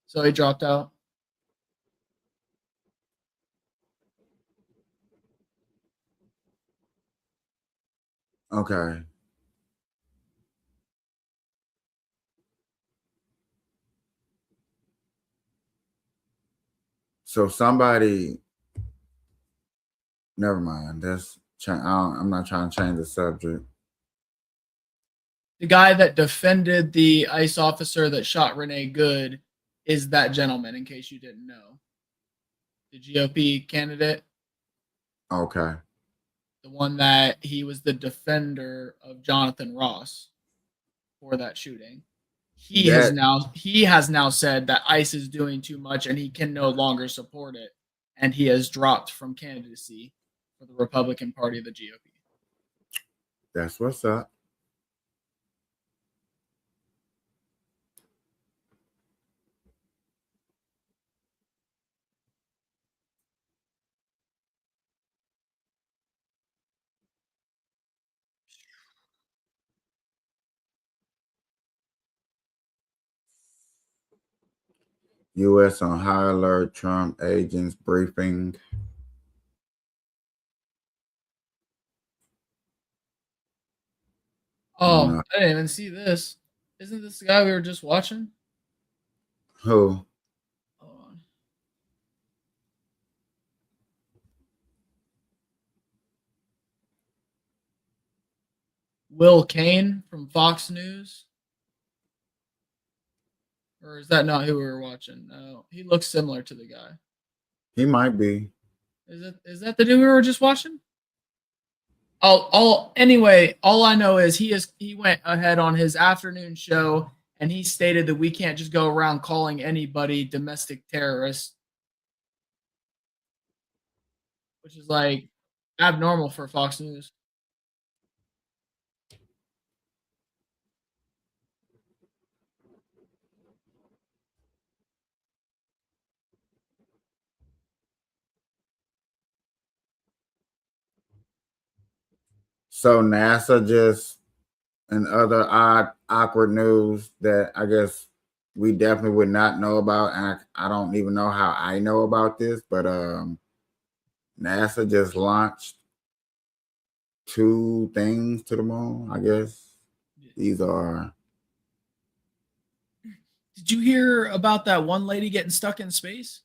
So he dropped out. Okay. So somebody, never mind. I'm not trying to change the subject. The guy that defended the ICE officer that shot Renee Good is that gentleman, in case you didn't know. The GOP candidate. Okay. The one that he was the defender of Jonathan Ross for that shooting. He has now said that ICE is doing too much and he can no longer support it, and he has dropped from candidacy for the Republican Party of the GOP. That's what's up. U.S. on high alert, Trump agents briefing. Oh, I didn't even see this. Isn't this the guy we were just watching? Who? Hold on. Will Kane from Fox News? Or is that not who we were watching? No, he looks similar to the guy. He might be. Is that the dude we were just watching? Anyway, all I know is he went ahead on his afternoon show and he stated that we can't just go around calling anybody domestic terrorists, which is like abnormal for Fox News. So NASA just and other odd, awkward news that I guess we definitely would not know about. And I don't even know how I know about this, but NASA just launched 2 things to the moon, I guess. These are. Did you hear about that one lady getting stuck in space?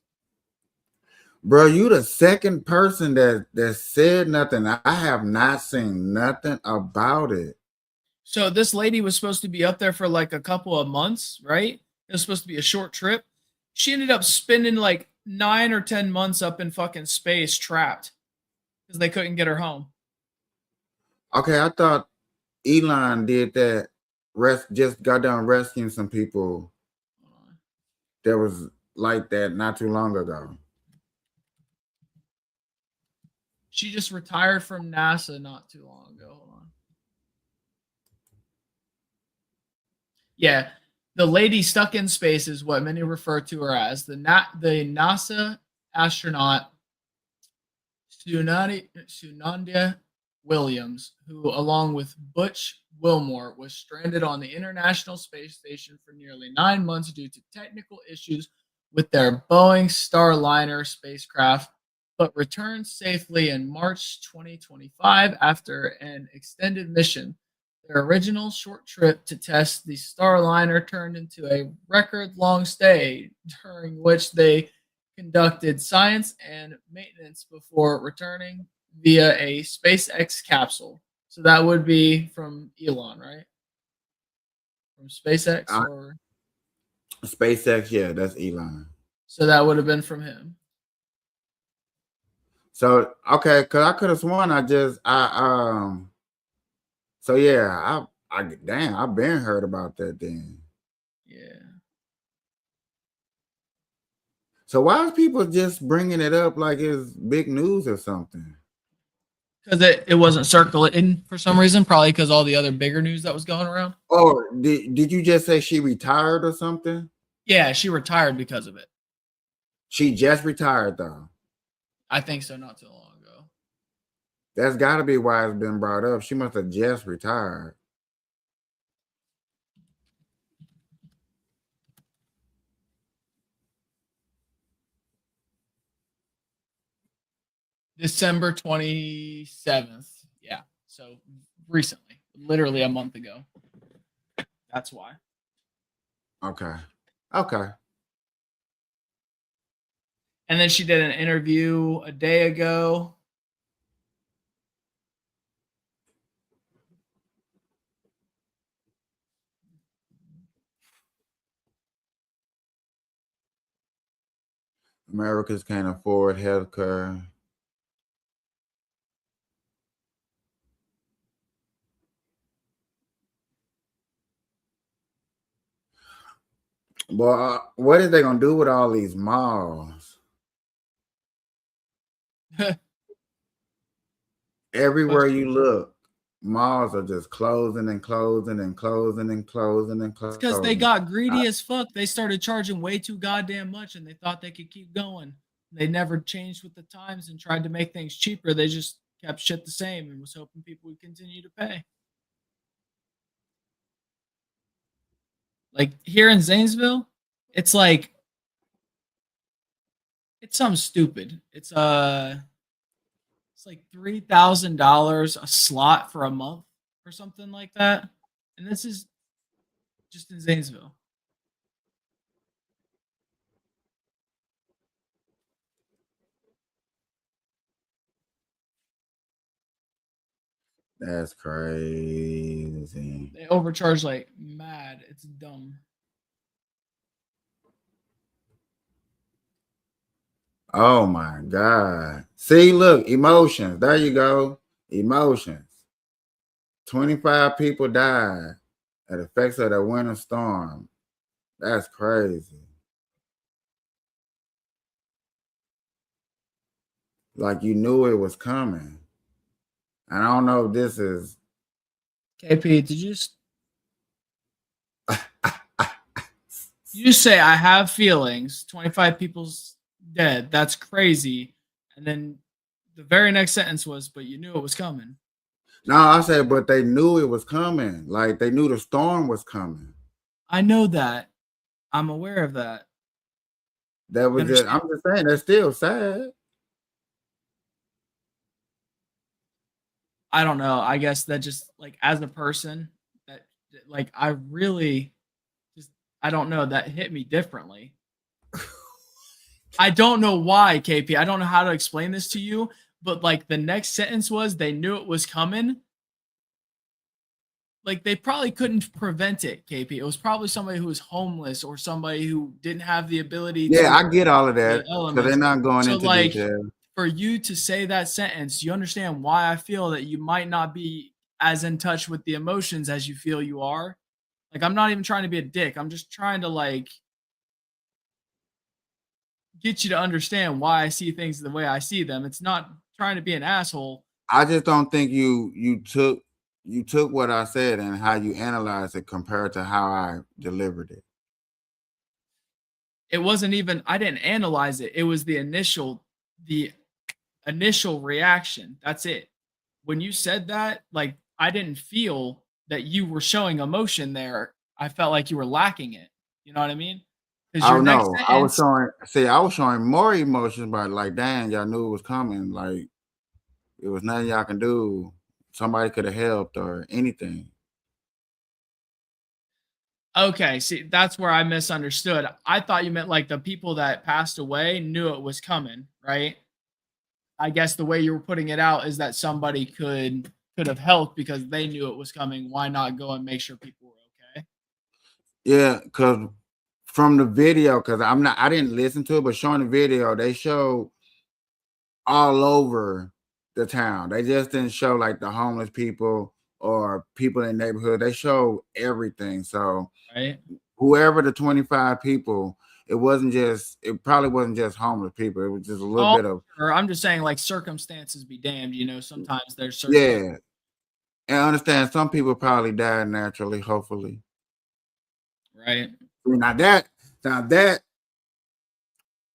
Bro, you the second person that said nothing. I have not seen nothing about it. So this lady was supposed to be up there for like a couple of months, right? It was supposed to be a short trip. She ended up spending like 9 or 10 months up in fucking space trapped because they couldn't get her home. Okay, I thought Elon did that. Just got done rescuing some people that was like that not too long ago. She just retired from NASA not too long ago. Hold on. Yeah, the lady stuck in space is what many refer to her as. The NASA astronaut Sunanda Williams, who, along with Butch Wilmore, was stranded on the International Space Station for nearly 9 months due to technical issues with their Boeing Starliner spacecraft, but returned safely in March 2025 after an extended mission. Their original short trip to test the Starliner turned into a record-long stay, during which they conducted science and maintenance before returning via a SpaceX capsule. So that would be from Elon, right? From SpaceX, or SpaceX, yeah, that's Elon. so that would have been from him. So okay, because I could have sworn so yeah, I've been heard about that then. Yeah. So why is people just bringing it up like it's big news or something? Because it wasn't circulating for some reason, probably because all the other bigger news that was going around. Oh, did you just say she retired or something? Yeah, she retired because of it. She just retired though. I think so, not too long ago. That's got to be why it's been brought up. She must have just retired. December 27th. Yeah. So recently, literally a month ago. That's why. Okay. And then she did an interview a day ago. Americans can't afford health care. Well, what are they gonna do with all these malls? Everywhere you look, malls are just closing and closing and closing and closing and closing. Because they got greedy as fuck. They started charging way too goddamn much, and they thought they could keep going. They never changed with the times and tried to make things cheaper. They just kept shit the same and was hoping people would continue to pay. Like here in Zanesville, it's like it's something stupid. It's like $3,000 a slot for a month or something like that. And this is just in Zanesville. That's crazy. They overcharge like mad. It's dumb. Oh my God. See, look, emotions. There you go. Emotions. 25 people died at the effects of the winter storm. That's crazy. Like you knew it was coming. And I don't know if this is KP, did you just you just say I have feelings, 25 people's dead. That's crazy. And then the very next sentence was, but you knew it was coming. No, I said, but they knew it was coming. Like they knew the storm was coming. I know that. I'm aware of that. That was just. I'm just saying that's still sad. I don't know. I guess that just like as a person, that like I really just I don't know, that hit me differently. I don't know why, KP. I don't know how to explain this to you, but like the next sentence was they knew it was coming. Like they probably couldn't prevent it, KP. It was probably somebody who was homeless or somebody who didn't have the ability to Yeah, I get all of the that. So they're elements. not going So into like detail. for you to say that sentence, you understand why I feel that you might not be as in touch with the emotions as you feel you are. Like I'm not even trying to be a dick. I'm just trying to like get you to understand why I see things the way I see them. It's not trying to be an asshole. I just don't think you took what I said and how you analyzed it compared to how I delivered it. It wasn't even I didn't analyze it. It was the initial reaction. That's it. When you said that, like I didn't feel that you were showing emotion there. I felt like you were lacking it. You know what I mean? Because I your don't next know. sentence, I was showing more emotions, but like, dang, y'all knew it was coming. Like, it was nothing y'all can do. Somebody could have helped or anything. okay, see, that's where I misunderstood. I thought you meant like the people that passed away knew it was coming, right? I guess the way you were putting it out is that somebody could have helped because they knew it was coming. Why not go and make sure people were okay? Yeah, because from the video, because I didn't listen to it, but showing the video, they showed all over the town. They just didn't show like the homeless people or people in the neighborhood. They showed everything. So Right? whoever the 25 people, it probably wasn't just homeless people. It was just a little Oh, bit of sure. I'm just saying, like circumstances be damned. You know, sometimes there's certain yeah. And I understand some people probably died naturally, hopefully. right. Now that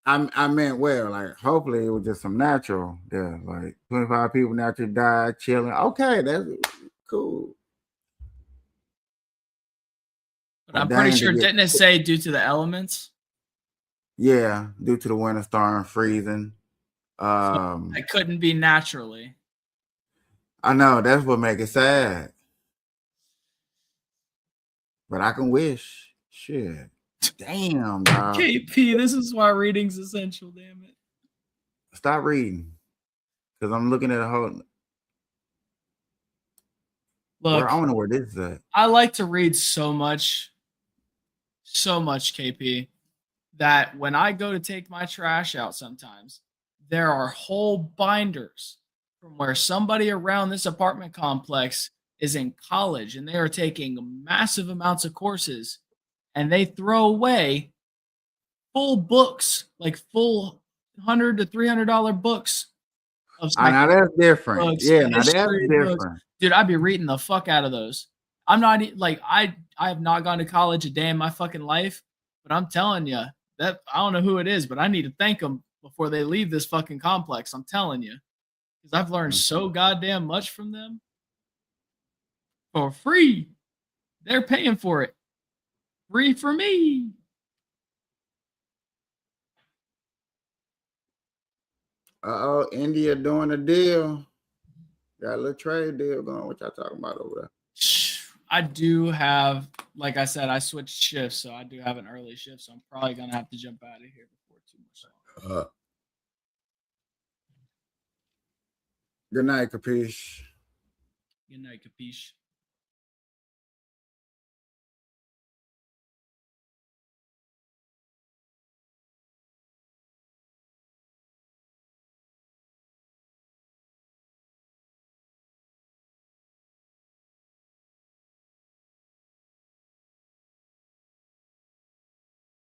I meant well, like hopefully it was just some natural death, like 25 people naturally died chilling. Okay, that's cool. But But I'm pretty dang to sure get didn't it say due to the elements? yeah, due to the winter storm freezing. So it couldn't be naturally. I know that's what make it sad. But I can wish. Shit. Damn, dog. KP, this is why reading's essential, damn it. Stop reading. Because I'm looking at a whole Look, I don't know where this is at. I like to read so much, KP, that when I go to take my trash out sometimes, there are whole binders from where somebody around this apartment complex is in college and they are taking massive amounts of courses and they throw away full books, like full $100 to $300 books of Now that's different. books, Yeah, now that's history books. different. Dude, I'd be reading the fuck out of those. I'm not like I have not gone to college a day in my fucking life, but I'm telling you that I don't know who it is, but I need to thank them before they leave this fucking complex. I'm telling you, because I've learned so goddamn much from them for free. They're paying for it, free for me. India doing a deal. Got a little trade deal going. What y'all talking about over there? I do have, like I said, I switched shifts, so I do have an early shift, so I'm probably gonna have to jump out of here before too much longer. Good night, Kapeash. Good night, Kapeash.